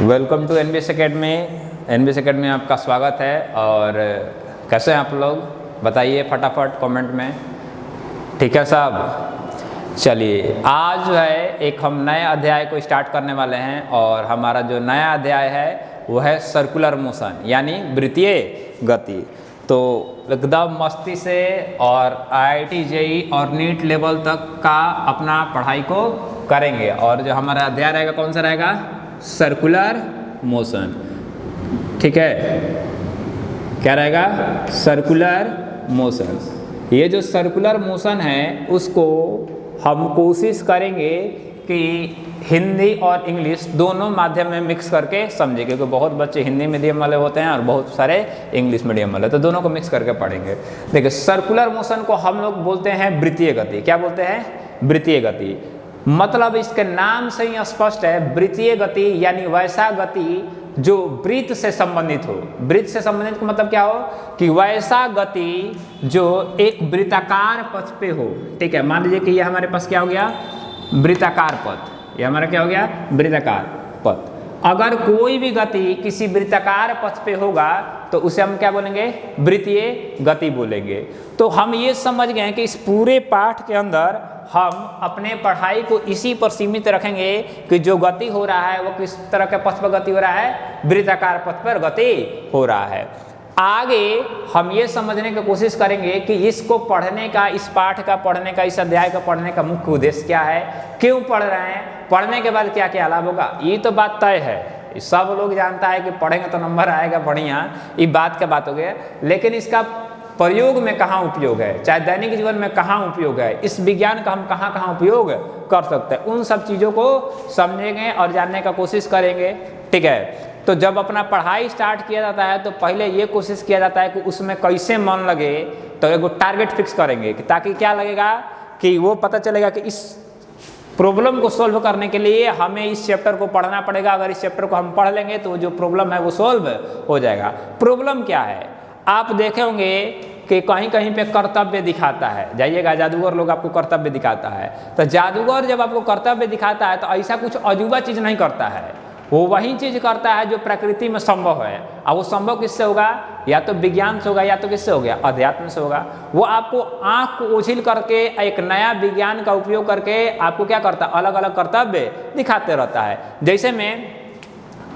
Welcome to NBS academy. NBS academy में आपका स्वागत है। और कैसे हैं आप लोग, बताइए फटाफट कमेंट में। ठीक है साहब, चलिए आज जो है एक हम नए अध्याय को स्टार्ट करने वाले हैं। और हमारा जो नया अध्याय है वो है सर्कुलर मोशन यानी वृत्तीय गति। तो एकदम मस्ती से और आईआईटी जेईई और नीट लेवल तक का अपना पढ़ाई को करेंगे। और जो हमारा अध्याय रहेगा कौन सा रहेगा, सर्कुलर मोशन। ठीक है, क्या रहेगा, सर्कुलर मोशन। ये जो सर्कुलर मोशन है उसको हम कोशिश करेंगे कि हिंदी और इंग्लिश दोनों माध्यम में मिक्स करके समझें, क्योंकि बहुत बच्चे हिंदी मीडियम वाले होते हैं और बहुत सारे इंग्लिश मीडियम वाले, तो दोनों को मिक्स करके पढ़ेंगे। देखिए सर्कुलर मोशन को हम लोग बोलते हैं वृत्तीय गति। क्या बोलते हैं, वृत्तीय गति। मतलब इसके नाम से ही स्पष्ट है, वृत्तीय गति यानी वैसा गति जो वृत्त से संबंधित हो। वृत्त से संबंधित का मतलब क्या हो कि वैसा गति जो एक वृत्ताकार पथ पे हो। ठीक है, मान लीजिए कि ये हमारे पास क्या हो गया, वृत्ताकार पथ। ये हमारा क्या हो गया, वृत्ताकार पथ। अगर कोई भी गति किसी वृत्ताकार पथ पे होगा तो उसे हम क्या बोलेंगे, वृत्तीय गति बोलेंगे। तो हम ये समझ गए हैं कि इस पूरे पाठ के अंदर हम अपने पढ़ाई को इसी पर सीमित रखेंगे कि जो गति हो रहा है वो किस तरह के पथ पर गति हो रहा है, वृत्ताकार पथ पर गति हो रहा है। आगे हम ये समझने की कोशिश करेंगे कि इसको पढ़ने का, इस पाठ का पढ़ने का, इस अध्याय का पढ़ने का मुख्य उद्देश्य क्या है, क्यों पढ़ रहे हैं, पढ़ने के बाद क्या क्या लाभ होगा। ये तो बात तय है, सब लोग जानता है कि पढ़ेंगे तो नंबर आएगा बढ़िया, ये बात का बात हो गया। लेकिन इसका प्रयोग में कहाँ उपयोग है, चाहे दैनिक जीवन में कहाँ उपयोग है, इस विज्ञान का हम कहाँ कहाँ उपयोग कर सकते हैं, उन सब चीज़ों को समझेंगे और जानने का कोशिश करेंगे। ठीक है, तो जब अपना पढ़ाई स्टार्ट किया जाता है तो पहले ये कोशिश किया जाता है कि उसमें कैसे मन लगे। तो एक टारगेट फिक्स करेंगे कि ताकि क्या लगेगा कि वो पता चलेगा कि इस प्रॉब्लम को सोल्व करने के लिए हमें इस चैप्टर को पढ़ना पड़ेगा। अगर इस चैप्टर को हम पढ़ लेंगे तो जो प्रॉब्लम है वो सोल्व हो जाएगा। प्रॉब्लम क्या है, आप देखे होंगे कि कहीं कहीं पे कर्तव्य दिखाता है, जाइएगा जादूगर लोग आपको कर्तव्य दिखाता है। तो जादूगर जब आपको कर्तव्य दिखाता है तो ऐसा कुछ अजूबा चीज़ नहीं करता है, वो वही चीज़ करता है जो प्रकृति में संभव है। और वो संभव किससे होगा, या तो विज्ञान से होगा या तो किससे हो गया, अध्यात्म से होगा। वो आपको आँख को ओझिल करके एक नया विज्ञान का उपयोग करके आपको क्या करता है, अलग अलग कर्तव्य दिखाते रहता है। जैसे में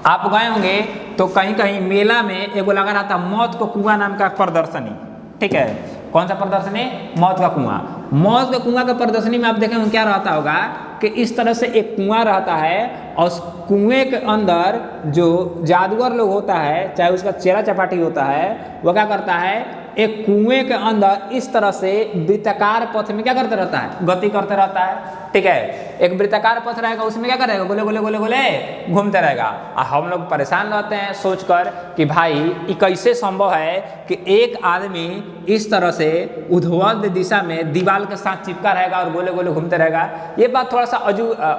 आप गए होंगे तो कहीं कहीं मेला में एगो लगा रहा था मौत का कुआं नाम का प्रदर्शनी। ठीक है, कौन सा प्रदर्शनी, मौत का कुआं। मौत के कुआं का प्रदर्शनी में आप देखेंगे क्या रहता होगा कि इस तरह से एक कुआं रहता है और उस कुएं के अंदर जो जादूगर लोग होता है, चाहे उसका चेहरा चपाटी होता है, वो क्या करता है, एक कुएं के अंदर इस तरह से वृत्ताकार पथ में क्या करते रहता है, गति करते रहता है। ठीक है, एक वृत्ताकार पथ रहेगा, उसमें क्या करेगा, गोले गोले गोले गोले घूमते रहेगा। और हम लोग परेशान रहते हैं सोचकर कि भाई ये कैसे संभव है कि एक आदमी इस तरह से ऊर्ध्वाधर दिशा में दीवार के साथ चिपका रहेगा और गोले गोले घूमते रहेगा। ये बात थोड़ा सा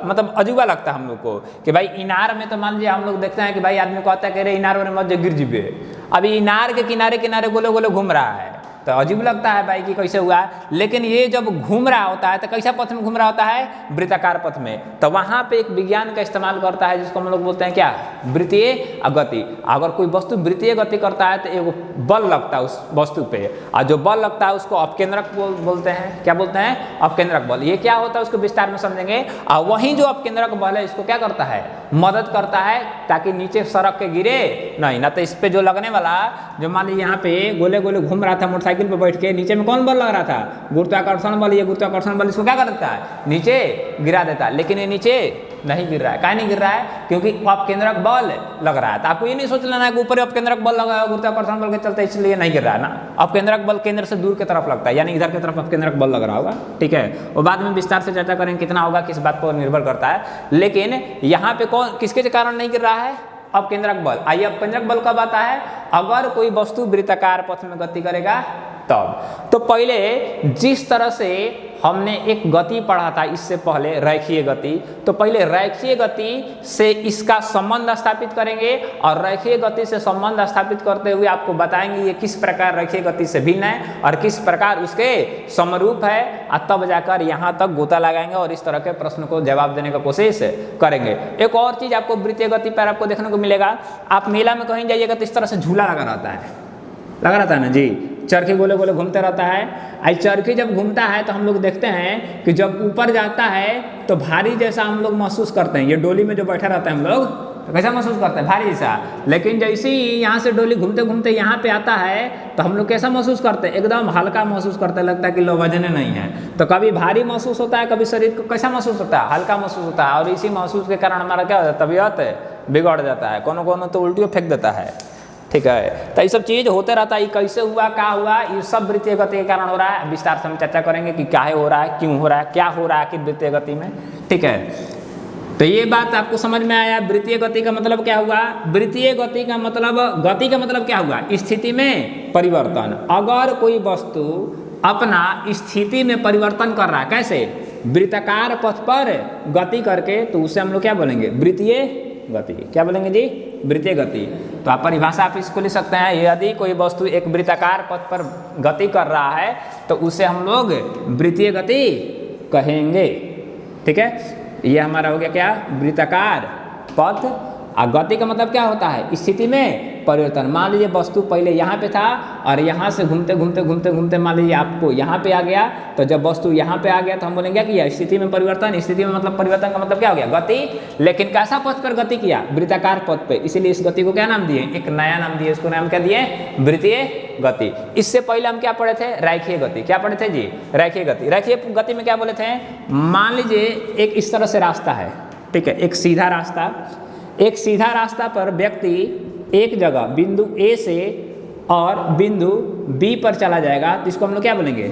मतलब अजूबा लगता है हम लोग को कि भाई इनार में तो मान लीजिए हम लोग देखते हैं कि भाई आदमी कहता है कि अरे इनार में मत गिर जीबे, अभी इनार के किनारे किनारे गोले गोले घूम रहा है, तो अजीब लगता है भाई कि कैसे हुआ। लेकिन ये जब घूम रहा होता है तो कैसा पथ में घूम रहा होता है, वृत्ताकार पथ में। तो वहाँ पे एक विज्ञान का इस्तेमाल करता है जिसको हम लोग बोलते हैं क्या, वृत्तीय गति। अगर कोई वस्तु वृत्तीय गति करता है तो एक बल लगता है उस वस्तु पे, और जो बल लगता है उसको अपकेंद्रक बोलते हैं। क्या बोलते हैं, अपकेंद्रक बल। ये क्या होता है उसको विस्तार में समझेंगे। और वहीं जो अपकेंद्रक बल है इसको क्या करता है, मदद करता है ताकि नीचे सड़क के गिरे नहीं, ना तो इस पे जो लगने वाला, जो मान लीजिए यहाँ पे गोले गोले घूम रहा था मोटरसाइकिल पे बैठ के, नीचे में कौन बल लग रहा था, गुरुत्वाकर्षण बल। ये गुरुत्वाकर्षण बल इसको क्या कर देता है, नीचे गिरा देता है। लेकिन ये नीचे नहीं गिर रहा है, काहे नहीं गिर रहा है, क्योंकि अपकेंद्रक बल लग रहा है। तो आपको ये नहीं सोच लेना है कि ऊपर अपकेंद्रक बल लगा है गुरुत्वाकर्षण बल के चलते इसलिए नहीं गिर रहा है ना। अपकेंद्रक बल केंद्र से दूर की तरफ लगता है, यानी इधर की तरफ अपकेंद्रक बल लग रहा होगा। ठीक है, और बाद में विस्तार से चर्चा करेंगे कितना होगा, किस बात पर निर्भर करता है। लेकिन यहाँ पे कौन, किसके कारण नहीं गिर रहा है, अपकेंद्रक बल। आइए अपकेंद्रक बल कब आता है, अगर कोई वस्तु वृत्ताकार पथ में गति करेगा तब। तो पहले जिस तरह से हमने एक गति पढ़ा था इससे पहले, रेखीय गति। तो पहले रेखीय गति से इसका संबंध स्थापित करेंगे और रेखीय गति से संबंध स्थापित करते हुए आपको बताएंगे ये किस प्रकार रेखीय गति से भिन्न है और किस प्रकार उसके समरूप है, और तब जाकर यहाँ तक गोता लगाएंगे और इस तरह के प्रश्न को जवाब देने का कोशिश करेंगे। एक और चीज आपको वृत्तीय गति पर आपको देखने को मिलेगा, आप मेला में कहीं जाइएगा तो इस तरह से झूला लगा रहता है ना जी, चरखी गोले गोले घूमते रहता है। आई चरखी जब घूमता है तो हम लोग देखते हैं कि जब ऊपर जाता है तो भारी जैसा हम लोग महसूस करते हैं। ये डोली में जो बैठा रहता है हम लोग तो कैसा महसूस करते हैं, भारी जैसा। लेकिन जैसे ही यहाँ से डोली घूमते घूमते यहाँ पे आता है तो हम लोग कैसा महसूस करते हैं, एकदम हल्का महसूस करते हैं, लगता है कि लो वजन नहीं है। तो कभी भारी महसूस होता है, कभी शरीर को कैसा महसूस होता है, हल्का महसूस होता है। और इसी महसूस के कारण हमारा क्या होता है, तबीयत बिगड़ जाता है, कोनो तो उल्टियों फेंक देता है। ठीक है, तो ये सब चीज़ होते रहता है। ये कैसे हुआ, क्या हुआ, ये सब वृत्तीय गति के कारण हो रहा है। विस्तार से हम चर्चा करेंगे कि काहे हो रहा है, क्यों हो रहा है, क्या हो रहा है कि वृत्तीय गति में। ठीक है, तो ये बात आपको समझ में आया। वृत्तीय गति का मतलब क्या हुआ, वृत्तीय गति का मतलब क्या हुआ, स्थिति में परिवर्तन। अगर कोई वस्तु अपना स्थिति में परिवर्तन कर रहा है, कैसे, वृत्ताकार पथ पर गति करके, तो उसे हम लोग क्या बोलेंगे, वृत्तीय गति। क्या बोलेंगे जी, वृत्तीय गति। तो आप परिभाषा आप इसको लिख सकते हैं, यदि कोई वस्तु एक वृत्ताकार पथ पर गति कर रहा है तो उसे हम लोग वृत्तीय गति कहेंगे। ठीक है, ये हमारा हो गया क्या, वृत्ताकार पथ। और गति का मतलब क्या होता है, स्थिति में परिवर्तन। मान लीजिए वस्तु पहले यहाँ पे था और यहाँ से घूमते घूमते मान लीजिए आपको यहाँ पे आ गया। तो जब वस्तु यहाँ पे आ गया तो हम बोलेंगे क्या किया, स्थिति में परिवर्तन। स्थिति में मतलब परिवर्तन का मतलब क्या हो गया, गति। लेकिन कैसा पथ पर गति किया, वृत्ताकार पथ पे, इसीलिए इस गति को क्या नाम दिए, एक नया नाम दिए, इसको नाम क्या दिए, वृत्तीय गति। इससे पहले हम क्या पढ़े थे, रेखीय गति। क्या पढ़े थे जी, रेखीय गति। रेखीय गति में क्या बोले थे, मान लीजिए एक इस तरह से रास्ता है, ठीक है, एक सीधा रास्ता पर व्यक्ति एक जगह बिंदु ए से और बिंदु बी पर चला जाएगा, तो इसको हम लोग क्या बोलेंगे,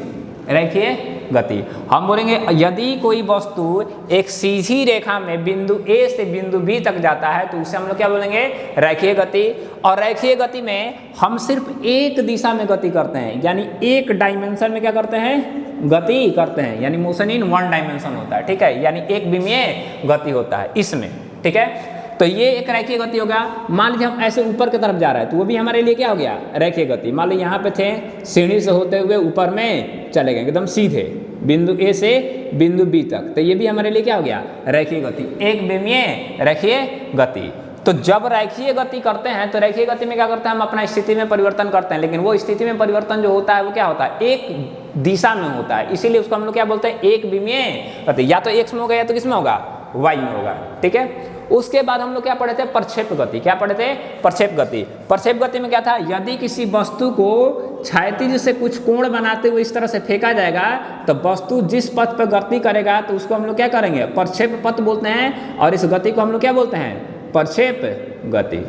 रेखीय गति। हम बोलेंगे यदि कोई वस्तु एक सीधी रेखा में बिंदु ए से बिंदु बी तक जाता है तो उसे हम लोग क्या बोलेंगे, रेखीय गति। और रेखीय गति में हम सिर्फ एक दिशा में गति करते हैं, यानी एक डायमेंशन में क्या करते हैं, गति करते हैं, यानी मोशन इन वन डायमेंशन होता है। ठीक है, यानी एक विमीय गति होता है इसमें। ठीक है, तो ये एक रेखीय गति होगा। मान लीजिए हम ऐसे ऊपर की तरफ जा रहे हैं तो वो भी हमारे लिए क्या हो गया, रेखीय गति। मान लीजिए यहाँ पे थे, सीढ़ी से होते हुए ऊपर में चले गए एकदम सीधे बिंदु ए से बिंदु बी तक, तो ये भी हमारे लिए क्या हो गया, रेखीय गति, एक विमीय रेखीय गति। तो जब रेखीय गति करते हैं तो रेखीय गति में क्या करते हैं, हम अपना स्थिति में परिवर्तन करते हैं। लेकिन वो स्थिति में परिवर्तन जो होता है वो क्या होता है, एक दिशा में होता है, इसीलिए उसको हम लोग क्या बोलते हैं, एक विमीय गति। या तो एक्स में होगा या तो किस में होगा, वाई में होगा। ठीक है, उसके बाद हम लोग क्या पढ़े थे, प्रक्षेप गति। क्या पढ़े थे, प्रक्षेप गति। प्रक्षेप गति में क्या था, यदि किसी वस्तु को क्षैतिज से कुछ कोण बनाते हुए इस तरह से फेंका जाएगा तो वस्तु जिस पथ पर गति करेगा तो उसको हम लोग क्या करेंगे, प्रक्षेप पथ बोलते हैं। और इस गति को हम लोग क्या बोलते हैं, प्रक्षेप गति।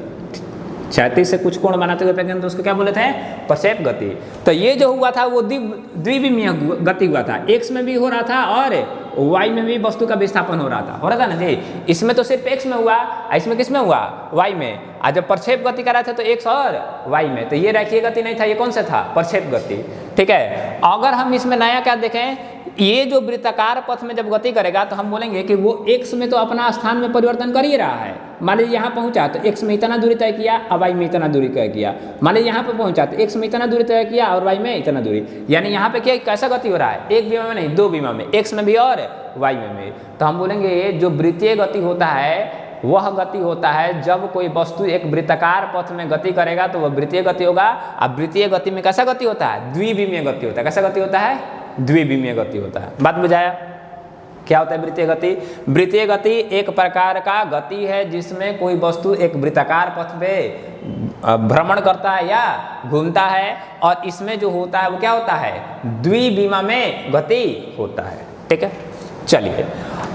क्षैतिज से कुछ कोण बनाते हुए फेंकेंगे तो उसको क्या बोले थे, प्रक्षेप गति। तो ये जो हुआ था वो द्विविमीय गति हुआ था, एक्स में भी हो रहा था और वाई में भी वस्तु का विस्थापन हो रहा था ना जी। इसमें तो सिर्फ एक्स में हुआ, इसमें किस में हुआ, वाई में। आज जब प्रक्षेप गति कर रहे थे तो एक्स और वाई में, तो ये रेखीय गति नहीं था, ये कौन सा था, प्रक्षेप गति। ठीक है, अगर हम इसमें नया क्या देखें, ये जो वृत्ताकार पथ में जब गति करेगा तो हम बोलेंगे कि वो एक्स में तो अपना स्थान में परिवर्तन कर ही रहा है। मान लीजिए यहाँ पहुँचा तो एक्स में इतना दूरी तय किया और वाई में इतना दूरी तय किया। मान लीजिए यहाँ पे पहुँचा तो एक्स में इतना दूरी तय किया और वाई में इतना दूरी, यानी यहाँ पे क्या कैसा गति हो रहा है, एक विमा में नहीं, दो विमा में, एक्स में भी और वाई में भी। तो हम बोलेंगे जो वृत्तीय गति होता है वह गति होता है जब कोई वस्तु एक वृत्ताकार पथ में गति करेगा तो वह वृत्तीय गति होगा। अब वृत्तीय गति में कैसा गति होता है, द्विविमीय गति होता है। कैसा गति होता है, द्विविमीय गति होता है। बात बुझाया, क्या होता है वृत्तीय गति। वृत्तीय गति एक प्रकार का गति है जिसमें कोई वस्तु एक वृत्ताकार पथ पे भ्रमण करता है या घूमता है, और इसमें जो होता है वो क्या होता है, द्विविमा में गति होता है। ठीक है, चलिए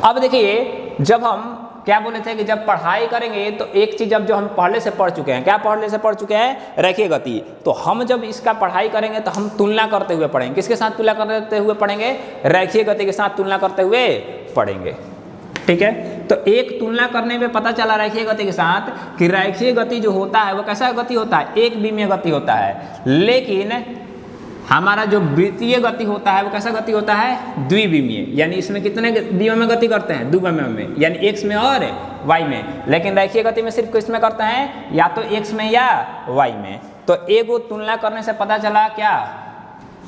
अब देखिए, जब हम क्या बोले थे कि जब पढ़ाई करेंगे तो एक चीज अब जो हम पहले से पढ़ चुके हैं, क्या पहले से पढ़ चुके हैं, रेखीय गति। तो हम जब इसका पढ़ाई करेंगे तो हम तुलना करते हुए पढ़ेंगे। किसके साथ तुलना करते हुए पढ़ेंगे, रेखीय गति के साथ तुलना करते हुए पढ़ेंगे। ठीक है, तो एक तुलना करने में पता चला रेखीय गति के साथ कि रेखीय गति जो होता है वो कैसा गति होता है, एक विमीय गति होता है। लेकिन हमारा जो वृत्तीय गति होता है वो कैसा गति होता है? द्विविमीय, यानी इसमें कितने दिनों में गति करते हैं? द्विविमीय में, यानी एक्स में और वाई में। लेकिन रैखिक गति में सिर्फ किस में करते हैं? या तो एक्स में या वाई में। तो एगो तुलना करने से पता चला क्या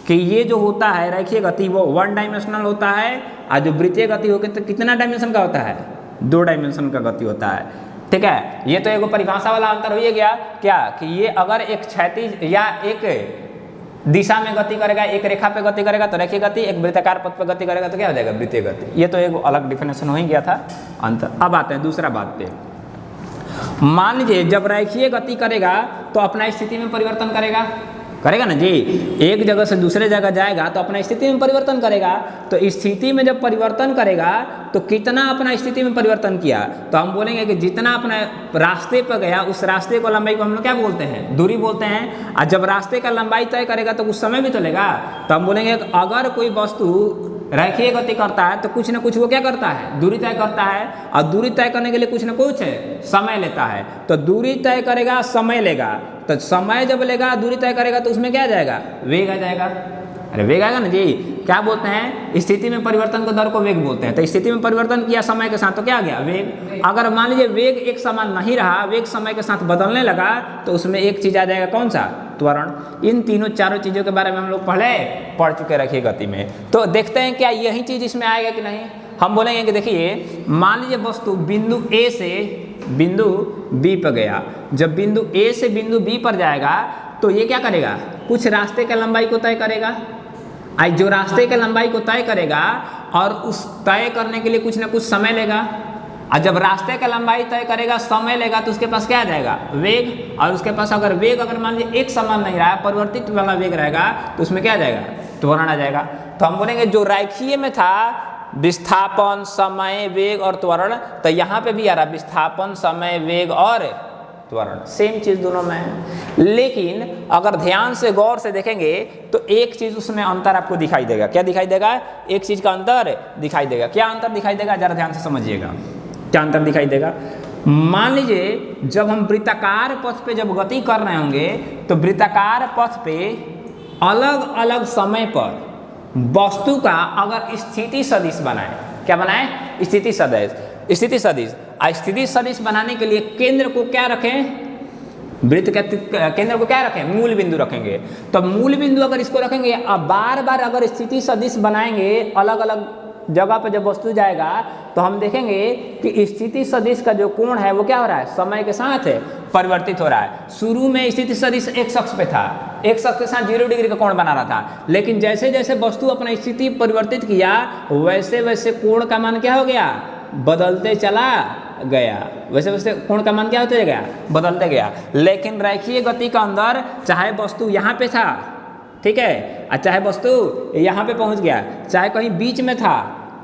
कि ये जो होता है रैखिक गति वो 1 डायमेंशनल होता है, और जो वृत्तीय गति होगी तो कितना डायमेंशन का होता है? 2 डायमेंशन का गति होता है। ठीक है, ये तो एगो परिभाषा वाला अंतर हो गया क्या कि ये अगर एक क्षैतिज या एक दिशा में गति करेगा, एक रेखा पे गति करेगा तो रैखिक गति, एक वृत्ताकार पथ पे गति करेगा तो क्या हो जाएगा? वृत्तीय गति। ये तो एक अलग डिफिनेशन हो ही गया था अंतर। अब आते हैं दूसरा बात पे। मान लीजिए जब रैखिक गति करेगा तो अपना स्थिति में परिवर्तन करेगा ना जी। एक जगह से दूसरे जगह जाएगा तो अपना स्थिति में परिवर्तन करेगा। तो स्थिति में जब परिवर्तन करेगा तो कितना अपना स्थिति में परिवर्तन किया? तो हम बोलेंगे कि जितना अपने रास्ते पर गया उस रास्ते को लंबाई को हम लोग क्या बोलते हैं? दूरी बोलते हैं। और जब रास्ते का लंबाई तय करेगा तो कुछ समय भी तो लेगा। तो हम बोलेंगे कि अगर कोई वस्तु रैखिक गति करता है तो कुछ ना कुछ वो क्या करता है? दूरी तय करता है, और दूरी तय करने के लिए कुछ ना कुछ समय लेता है। तो दूरी तय करेगा, समय लेगा। तो समय जब लेगा, दूरी तय करेगा तो उसमें क्या आ जाएगा? वेग आ जाएगा। अरे वेग आएगा ना जी। क्या बोलते हैं? स्थिति में परिवर्तन को दर को वेग बोलते हैं। तो स्थिति में परिवर्तन किया समय के साथ तो क्या आ गया? वेग। अगर मान लीजिए वेग एक समान नहीं रहा, वेग समय के साथ बदलने लगा, तो उसमें एक चीज आ जाएगा, कौन सा? त्वरण। इन तीनों चारों चीजों के बारे में हम लोग पहले पढ़ चुके रैखिक गति में। तो देखते हैं क्या यही चीज इसमें आएगा कि नहीं। हम बोलेंगे कि देखिए मान लीजिए वस्तु बिंदु ए से बिंदु बी पर गया। जब बिंदु ए से बिंदु बी पर जाएगा तो ये क्या करेगा? कुछ रास्ते की लंबाई को तय करेगा। आज जो रास्ते की लंबाई को तय करेगा और उस तय करने के लिए कुछ ना कुछ समय लेगा। और जब रास्ते की लंबाई तय करेगा, समय लेगा, तो उसके पास क्या आ जाएगा? वेग। और उसके पास अगर वेग अगर मान लीजिए एक समान नहीं रहा, परिवर्तित वाला वेग रहेगा, तो उसमें क्या आ जाएगा? त्वरण आ जाएगा। तो हम बोलेंगे जो रैखिक में था विस्थापन, समय, वेग और त्वरण, तो यहाँ पे भी आ रहा विस्थापन, समय, वेग और त्वरण, सेम चीज दोनों में है। लेकिन अगर ध्यान से गौर से देखेंगे तो एक चीज उसमें अंतर आपको दिखाई देगा। क्या दिखाई देगा? एक चीज का अंतर दिखाई देगा। क्या अंतर दिखाई देगा? जरा ध्यान से समझिएगा क्या अंतर दिखाई देगा। मान लीजिए जब हम वृत्ताकार पथ पे जब गति कर रहे होंगे तो वृत्ताकार पथ पे अलग अलग समय पर वस्तु का अगर स्थिति सदिश बनाए, क्या बनाए? स्थिति सदिश। स्थिति सदिश स्थिति सदिश बनाने के लिए केंद्र को क्या रखें? वृत्त के केंद्र को क्या रखें? मूल बिंदु रखेंगे। तो मूल बिंदु अगर इसको रखेंगे, अब बार बार अगर स्थिति सदिश बनाएंगे अलग अलग जगह पर जब वस्तु जाएगा तो हम देखेंगे कि स्थिति सदिश का जो कोण है वो क्या हो रहा है? समय के साथ परिवर्तित हो रहा है। शुरू में स्थिति सदिश एक अक्ष पे था, एक अक्ष के साथ 0 डिग्री का कोण बना रहा था। लेकिन जैसे जैसे वस्तु अपना स्थिति परिवर्तित किया वैसे वैसे कोण का मान क्या हो गया? बदलते चला गया। वैसे वैसे कोण का मान क्या होते गया? बदलते गया। लेकिन रैखिक गति का अंदर चाहे वस्तु यहाँ पे था, ठीक है, और चाहे वस्तु यहाँ पे पहुँच गया, चाहे कहीं बीच में था,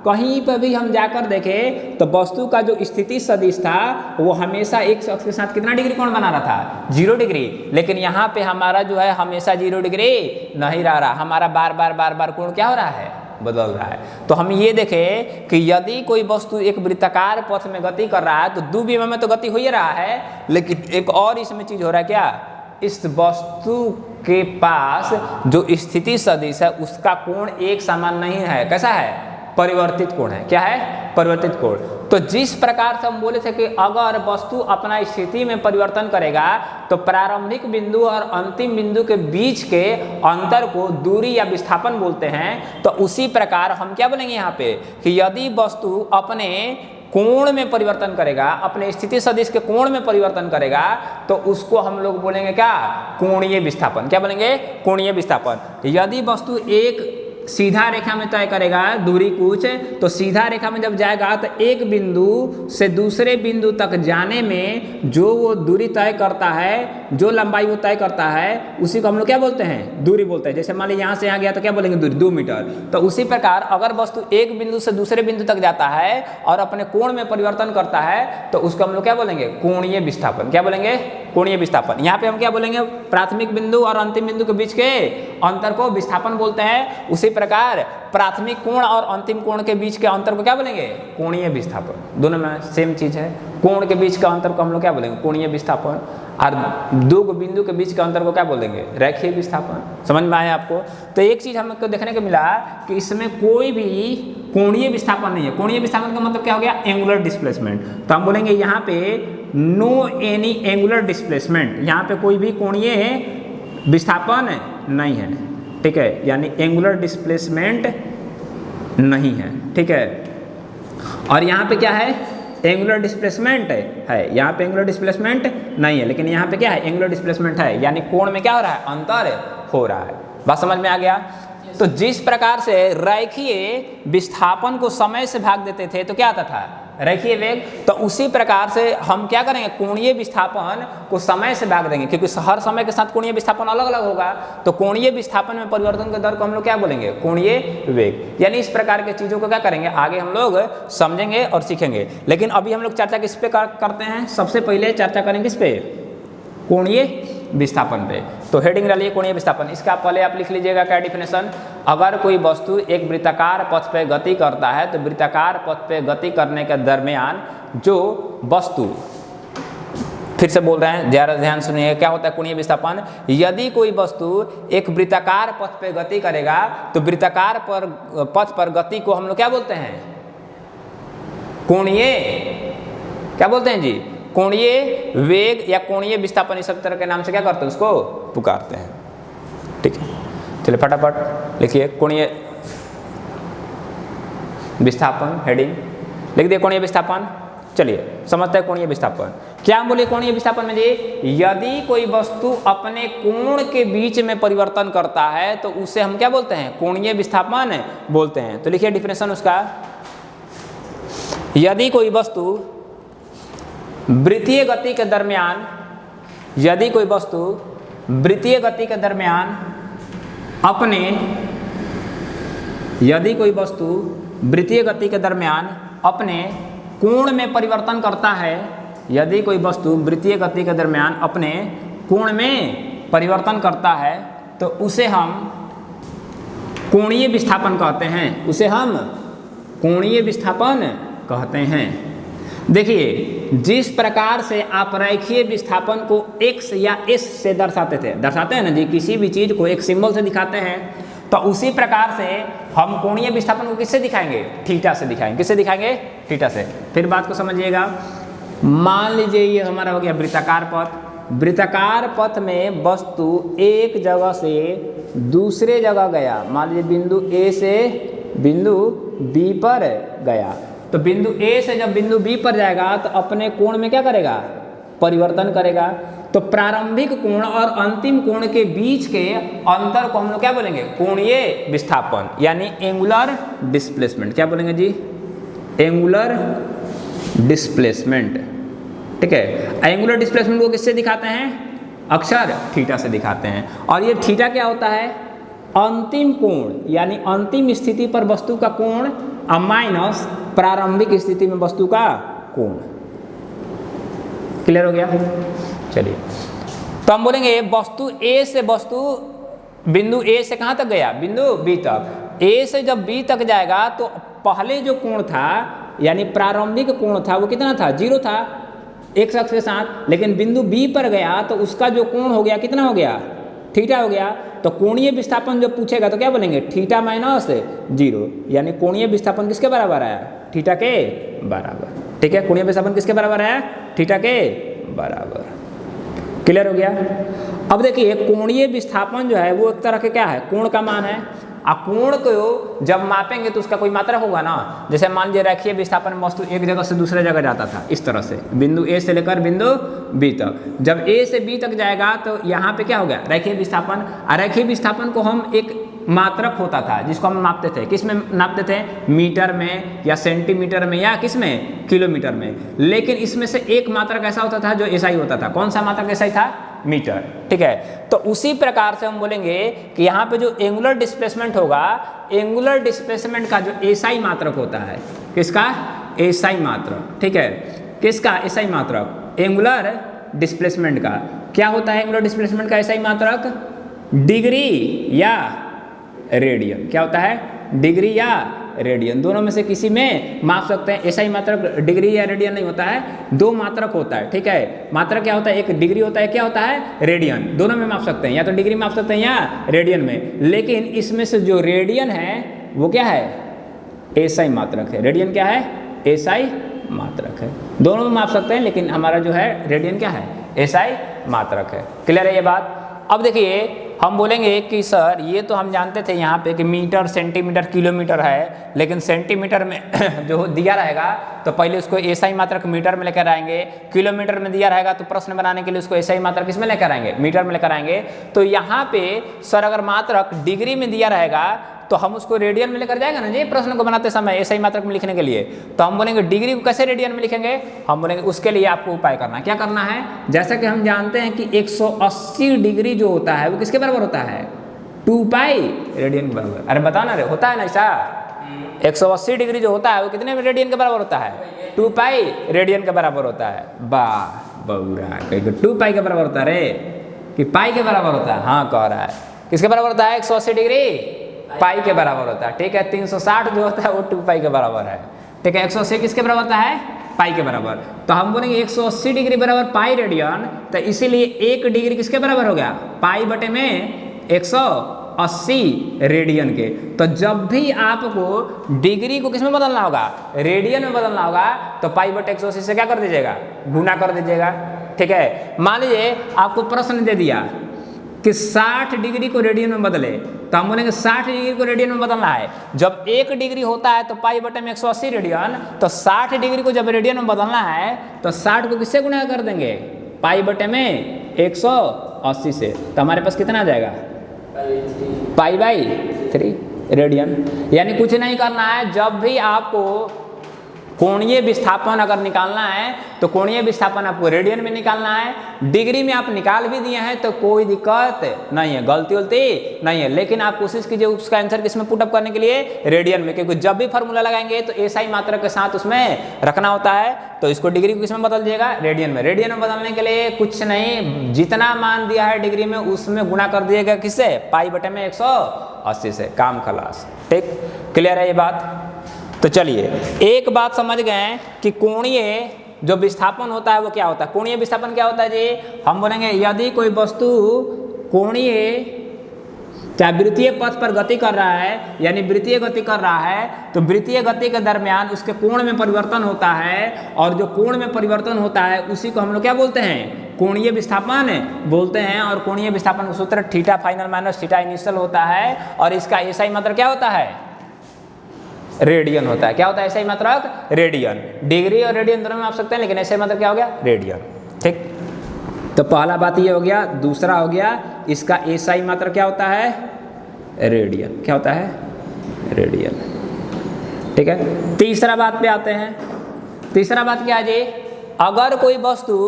कहीं पर भी हम जाकर देखें तो वस्तु का जो स्थिति सदिश था वो हमेशा एक अक्ष के साथ कितना डिग्री कोण बना रहा था? 0 डिग्री। लेकिन यहाँ पे हमारा जो है हमेशा 0 डिग्री नहीं रहा, हमारा बार बार कोण क्या हो रहा है? बदल रहा है। तो हम ये देखें कि यदि कोई वस्तु एक वृत्ताकार पथ में गति कर रहा है तो द्विविमीय में तो गति हो ही रहा है, लेकिन एक और इसमें चीज हो रहा है। क्या? इस वस्तु के पास जो स्थिति सदिश है उसका कोण एक समान नहीं है। कैसा है? परिवर्तित कोण है। क्या है? परिवर्तित कोण। तो जिस प्रकार से हम बोले थे कि अगर वस्तु अपना स्थिति में परिवर्तन करेगा तो प्रारंभिक बिंदु और अंतिम बिंदु के बीच के अंतर को दूरी या विस्थापन बोलते हैं। तो उसी प्रकार हम क्या बोलेंगे यहाँ पे कि यदि वस्तु अपने कोण में परिवर्तन करेगा, अपने स्थिति सदिश के कोण में परिवर्तन करेगा, तो उसको हम लोग बोलेंगे क्या? कोणीय विस्थापन। क्या बोलेंगे? कोणीय विस्थापन। यदि वस्तु एक सीधा रेखा में तय करेगा दूरी कुछ, तो सीधा रेखा में जब जाएगा तो एक बिंदु से दूसरे बिंदु तक जाने में जो वो दूरी तय करता है, जो लंबाई वो तय करता है, उसी को हम लोग क्या बोलते हैं? दूरी बोलते हैं। जैसे मान लीजिए यहाँ से यहाँ गया तो क्या बोलेंगे? दूरी 2 मीटर। तो उसी प्रकार अगर वस्तु एक बिंदु से दूसरे बिंदु तक जाता है और अपने कोण में परिवर्तन करता है तो उसको हम लोग क्या बोलेंगे? कोणीय विस्थापन। क्या बोलेंगे? कोणीय विस्थापन। यहाँ पे हम क्या बोलेंगे? प्राथमिक बिंदु और अंतिम बिंदु के बीच के अंतर को विस्थापन बोलते हैं। उसी प्रकार प्राथमिक कोण और अंतिम कोण के बीच के अंतर को क्या बोलेंगे? कोणीय विस्थापन। दोनों में सेम चीज है। कोण के बीच का अंतर को हम लोग क्या बोलेंगे? कोणीय विस्थापन। और दो बिंदु के बीच के अंतर को क्या बोल देंगे, रेखीय विस्थापन। समझ में आया आपको? तो एक चीज हमको देखने को मिला कि इसमें कोई भी कोणीय विस्थापन नहीं है। कोणीय विस्थापन का मतलब क्या हो गया, एंगुलर डिस्प्लेसमेंट। तो हम बोलेंगे यहाँ पे नो एनी एंगुलर डिस्प्लेसमेंट, यहाँ पे कोई भी कोणीय विस्थापन नहीं है, ठीक है, यानी एंगुलर डिस्प्लेसमेंट नहीं है, ठीक है। और यहाँ पे क्या है, एंगुलर डिस्प्लेसमेंट है, यहाँ पे एंगुलर डिस्प्लेसमेंट नहीं है, लेकिन यहाँ पे क्या है, एंगुलर डिस्प्लेसमेंट है, यानी कोण में क्या हो रहा है, अंतर हो रहा है। बात समझ में आ गया? तो जिस प्रकार से रेखीय विस्थापन को समय से भाग देते थे तो क्या आता था, रेखीय वेग, तो उसी प्रकार से हम क्या करेंगे, कोणीय विस्थापन को समय से भाग देंगे, क्योंकि हर समय के साथ कोणीय विस्थापन अलग अलग होगा। तो कोणीय विस्थापन में परिवर्तन के दर को हम लोग क्या बोलेंगे, कोणीय वेग। यानी इस प्रकार के चीज़ों को क्या करेंगे, आगे हम लोग समझेंगे और सीखेंगे। लेकिन अभी हम लोग चर्चा किस पे करते हैं, सबसे पहले चर्चा करेंगे किस पे, कोणीय विस्थापन पे। तो हेडिंग डालिए कोणीय विस्थापन। इसका पहले आप लिख लीजिएगा क्या डिफिनेशन, अगर कोई वस्तु एक वृत्ताकार पथ पे गति करता है तो वृत्ताकार पथ पे गति करने के दरमियान जो वस्तु, फिर से बोल रहे हैं, ज़्यादा ध्यान सुनिए, क्या होता है कोणीय विस्थापन, यदि कोई वस्तु एक वृत्ताकार पथ पे गति करेगा तो वृत्ताकार पथ पर गति को हम लोग क्या बोलते हैं, कोणीय, क्या बोलते हैं जी, कोणीय वेग या कोणीय विस्थापन, इस सब तरह के नाम से क्या करते हैं, उसको पुकारते हैं। ठीक है, चलिए फटाफट लिखिए कोणीय विस्थापन, हेडिंग लिख दिए कोणीय विस्थापन। चलिए समझते हैं कोणीय विस्थापन क्या बोले। कोणीय विस्थापन में जी, यदि कोई वस्तु अपने कोण के बीच में परिवर्तन करता है तो उसे हम क्या बोलते हैं, कोणीय विस्थापन बोलते हैं। तो लिखिए डिफिनेशन उसका, यदि कोई वस्तु वृत्तीय गति के दरमियान, यदि कोई वस्तु वृत्तीय गति के दरमियान अपने, यदि कोई वस्तु वृत्तीय गति के दरमियान अपने कोण में परिवर्तन करता है, यदि कोई वस्तु वृत्तीय गति के दरमियान अपने कोण में परिवर्तन करता है तो उसे हम कोणीय विस्थापन कहते हैं, उसे हम कोणीय विस्थापन कहते हैं। देखिए जिस प्रकार से आप रेखीय विस्थापन को x या s से दर्शाते हैं ना जी, किसी भी चीज को एक सिंबल से दिखाते हैं, तो उसी प्रकार से हम कोणीय विस्थापन को किससे दिखाएंगे, थीटा से दिखाएंगे। किससे दिखाएंगे, थीटा से। फिर बात को समझिएगा, मान लीजिए ये हमारा हो गया वृत्ताकार पथ। वृत्ताकार पथ में वस्तु एक जगह से दूसरे जगह गया, मान लीजिए बिंदु A से बिंदु B पर गया, तो बिंदु A से जब बिंदु B पर जाएगा तो अपने कोण में क्या करेगा, परिवर्तन करेगा। तो प्रारंभिक कोण और अंतिम कोण के बीच के अंतर को हम लोग क्या बोलेंगे, कोणीय विस्थापन, यानी एंगुलर डिस्प्लेसमेंट। क्या बोलेंगे जी, एंगुलर डिस्प्लेसमेंट। ठीक है, एंगुलर डिस्प्लेसमेंट को किससे दिखाते हैं, अक्षर थीटा से दिखाते हैं। और ये थीटा क्या होता है, अंतिम कोण, यानी अंतिम स्थिति पर वस्तु का कोण माइनस प्रारंभिक स्थिति में वस्तु का कोण। क्लियर हो गया? चलिए तो हम बोलेंगे वस्तु A से, वस्तु बिंदु A से कहाँ तक गया, बिंदु B तक। A से जब B तक जाएगा तो पहले जो कोण था, यानी प्रारंभिक कोण था, वो कितना था, 0 था एक अक्ष के साथ। लेकिन बिंदु B पर गया तो उसका जो कोण हो गया, कितना हो गया, थीटा हो गया। तो कोणीय विस्थापन जो पूछेगा तो क्या बोलेंगे, थीटा माइनस 0, यानी कोणीय विस्थापन किसके बराबर है, थीटा के बराबर। ठीक है, कोणीय विस्थापन किसके बराबर है, थीटा के बराबर। क्लियर हो गया? अब देखिए कोणीय विस्थापन जो है वो एक तरह के क्या है, कोण का मान है। आप कोण को जब मापेंगे तो उसका कोई मात्रक होगा ना। जैसे मान लीजिए रेखीय विस्थापन में वस्तु एक जगह से दूसरे जगह जाता था, इस तरह से बिंदु A से लेकर बिंदु B तक। जब A से B तक जाएगा तो यहाँ पे क्या हो गया, रेखीय विस्थापन। रेखीय विस्थापन को हम एक मात्रक होता था जिसको हम नापते थे, किस में नापते थे, मीटर में या सेंटीमीटर में या किस में, किलोमीटर में। लेकिन इसमें से एक मात्रक ऐसा होता था जो ऐसा ही होता था। कौन सा मात्रक ऐसा ही था, मीटर। ठीक है, तो उसी प्रकार से हम बोलेंगे कि यहाँ पे जो एंगुलर डिस्प्लेसमेंट होगा, एंगुलर डिस्प्लेसमेंट का जो एसआई मात्रक होता है, किसका, एसआई मात्रक। ठीक है, किसका, एसआई मात्रक, एंगुलर डिस्प्लेसमेंट का। क्या होता है एंगुलर डिस्प्लेसमेंट का एसआई मात्रक, डिग्री या रेडियन। क्या होता है, डिग्री या रेडियन। दोनों में से किसी में माप सकते हैं। ऐसा ही मात्रक डिग्री या रेडियन नहीं होता है, दो मात्रक होता है, ठीक है। मात्रक क्या होता है, एक डिग्री होता है, क्या होता है, रेडियन। दोनों में माप सकते हैं, या तो डिग्री माप सकते हैं या रेडियन में। लेकिन इसमें से जो रेडियन है वो क्या है, एसआई मात्रक है। रेडियन क्या है, एसआई मात्रक है। दोनों में माप सकते हैं, लेकिन हमारा जो है रेडियन क्या है, एसआई मात्रक है। क्लियर है ये बात। अब देखिए हम बोलेंगे कि सर ये तो हम जानते थे यहाँ पे कि मीटर, सेंटीमीटर, किलोमीटर है, लेकिन सेंटीमीटर में जो दिया रहेगा तो पहले उसको एसआई मात्रक मीटर में लेकर आएंगे। किलोमीटर में दिया रहेगा तो प्रश्न बनाने के लिए उसको एसआई मात्रक किसमें लेकर आएंगे, मीटर में लेकर आएंगे। तो यहाँ पे सर अगर मात्रक डिग्री में दिया रहेगा तो हम उसको रेडियन में लेकर जाएगा ना जी प्रश्न को बनाते समय एसआई मात्रक में लिखने के लिए। तो हम बोलेंगे डिग्री को कैसे रेडियन में लिखेंगे, हम बोलेंगे उसके लिए आपको उपाय करना है। क्या करना है, जैसा कि हम जानते हैं कि 180 डिग्री जो होता है वो किसके बराबर होता है, 2 पाई रेडियन के बराबर। अरे बताओ ना रे, होता है ना ऐसा, 180 डिग्री जो होता है वो कितने रेडियन के बराबर होता है, 2 पाई रेडियन के बराबर होता है। वाह बउरा, कहीं 2 पाई के बराबर होता है रे कि पाई के बराबर होता है, हाँ कह रहा है। किसके बराबर होता है, 180 डिग्री पाई के बराबर होता है, ठीक है। 360 जो होता है वो 2 पाई के बराबर है, ठीक है। 180 किसके बराबर होता है, पाई के बराबर। तो हम बोलेंगे 180 डिग्री बराबर पाई रेडियन, तो इसीलिए 1 डिग्री किसके बराबर हो गया, पाई बटे में 180 रेडियन के। तो जब भी आपको डिग्री को किसमें बदलना होगा, रेडियन में बदलना होगा, तो पाई बटे 180 से क्या कर दीजिएगा, गुना कर दीजिएगा, ठीक है। मान लीजिए आपको प्रश्न दे दिया कि 60 डिग्री को रेडियन में बदले, तो हम बोलेंगे 60 डिग्री को रेडियन में बदलना है। जब 1 डिग्री होता है तो पाई बटे में 180 रेडियन, तो 60 डिग्री को जब रेडियन में बदलना है तो 60 को किससे गुणा कर देंगे, पाई बटे में 180 से। तो हमारे पास कितना आ जाएगा, पाई बाई 3 रेडियन। यानी कुछ नहीं करना है, जब भी आपको कोणीय विस्थापन अगर निकालना है तो कोणीय विस्थापन आपको रेडियन में निकालना है। डिग्री में आप निकाल भी दिए हैं तो कोई दिक्कत नहीं है, गलती उलती नहीं है। लेकिन आप कोशिश कीजिए उसका आंसर किसमें पुटअप करने के लिए, रेडियन में, क्योंकि जब भी फार्मूला लगाएंगे तो एसआई मात्रक के साथ उसमें रखना होता है। तो इसको डिग्री को किसमें बदल दिएगा, रेडियन में। रेडियन में बदलने के लिए कुछ नहीं, जितना मान दिया है डिग्री में उसमें गुणा कर दिएगा किससे, पाई बटे में 180 से, काम खलास। ठीक, क्लियर है ये बात। तो चलिए एक बात समझ गए कि कोणीय जो विस्थापन होता है वो क्या होता है। कोणीय विस्थापन क्या होता है जी, हम बोलेंगे यदि कोई वस्तु कोणीय चाहे वृत्तीय पथ पर गति कर रहा है, यानी वृत्तीय गति कर रहा है, तो वृत्तीय गति के दरमियान उसके कोण में परिवर्तन होता है, और जो कोण में परिवर्तन होता है उसी को हम लोग क्या बोलते हैं, कोणीय विस्थापन बोलते हैं। और कोणीय विस्थापन का सूत्र theta final minus theta initial होता है, और इसका एसआई मात्रक क्या होता है, रेडियन होता है। क्या होता है एसआई मात्रक, रेडियन। डिग्री और रेडियन दोनों में आप सकते हैं, लेकिन एसआई मात्रक क्या हो गया, रेडियन। ठीक, तो पहला बात ये हो गया। दूसरा हो गया इसका एसआई मात्रक क्या होता है, रेडियन। क्या होता है, रेडियन। ठीक है, तीसरा बात पे आते हैं। तीसरा बात क्या है जी, अगर कोई वस्तु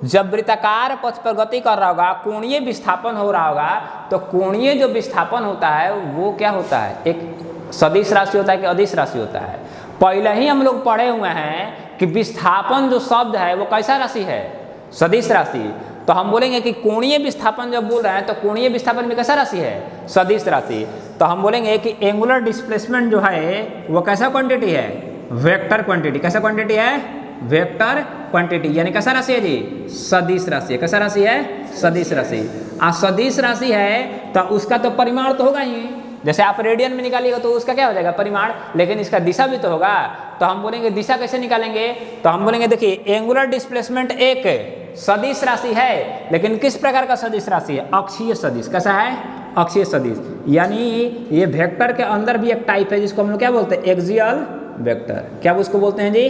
जब वृत्ताकार पथ पर गति कर रहा होगा, कोणीय विस्थापन हो रहा होगा, तो कोणीय जो विस्थापन होता है वो क्या होता है, एक सदिश राशि होता है कि अदिश राशि होता है। पहले ही हम लोग पढ़े हुए हैं कि विस्थापन जो शब्द है वो कैसा राशि है, सदिश राशि। तो हम बोलेंगे कि कोणीय विस्थापन जब बोल रहे हैं तो कोणीय विस्थापन में कैसा राशि है, सदिश राशि। तो हम बोलेंगे कि एंगुलर डिस्प्लेसमेंट जो है वो कैसा क्वांटिटी है, वेक्टर क्वांटिटी। कैसा क्वांटिटी है, वेक्टर क्वांटिटी। यानी कैसा राशि है जी, सदिश राशि है। कैसा राशि है, सदिश राशि। सदिश राशि है तो उसका तो परिमाण तो होगा ही, जैसे आप रेडियन में निकालिएगा तो उसका क्या हो जाएगा, परिमाण, लेकिन इसका दिशा भी तो होगा। तो हम बोलेंगे दिशा कैसे निकालेंगे, तो हम बोलेंगे देखिए एंगुलर डिस्प्लेसमेंट एक सदिश राशि है, लेकिन किस प्रकार का सदिश राशि है, अक्षीय सदिश। कैसा है, अक्षीय सदिश। यानी ये वेक्टर के अंदर भी एक टाइप है जिसको हम लोग क्या बोलते हैं, एक्सियल वेक्टर। क्या उसको बोलते हैं जी,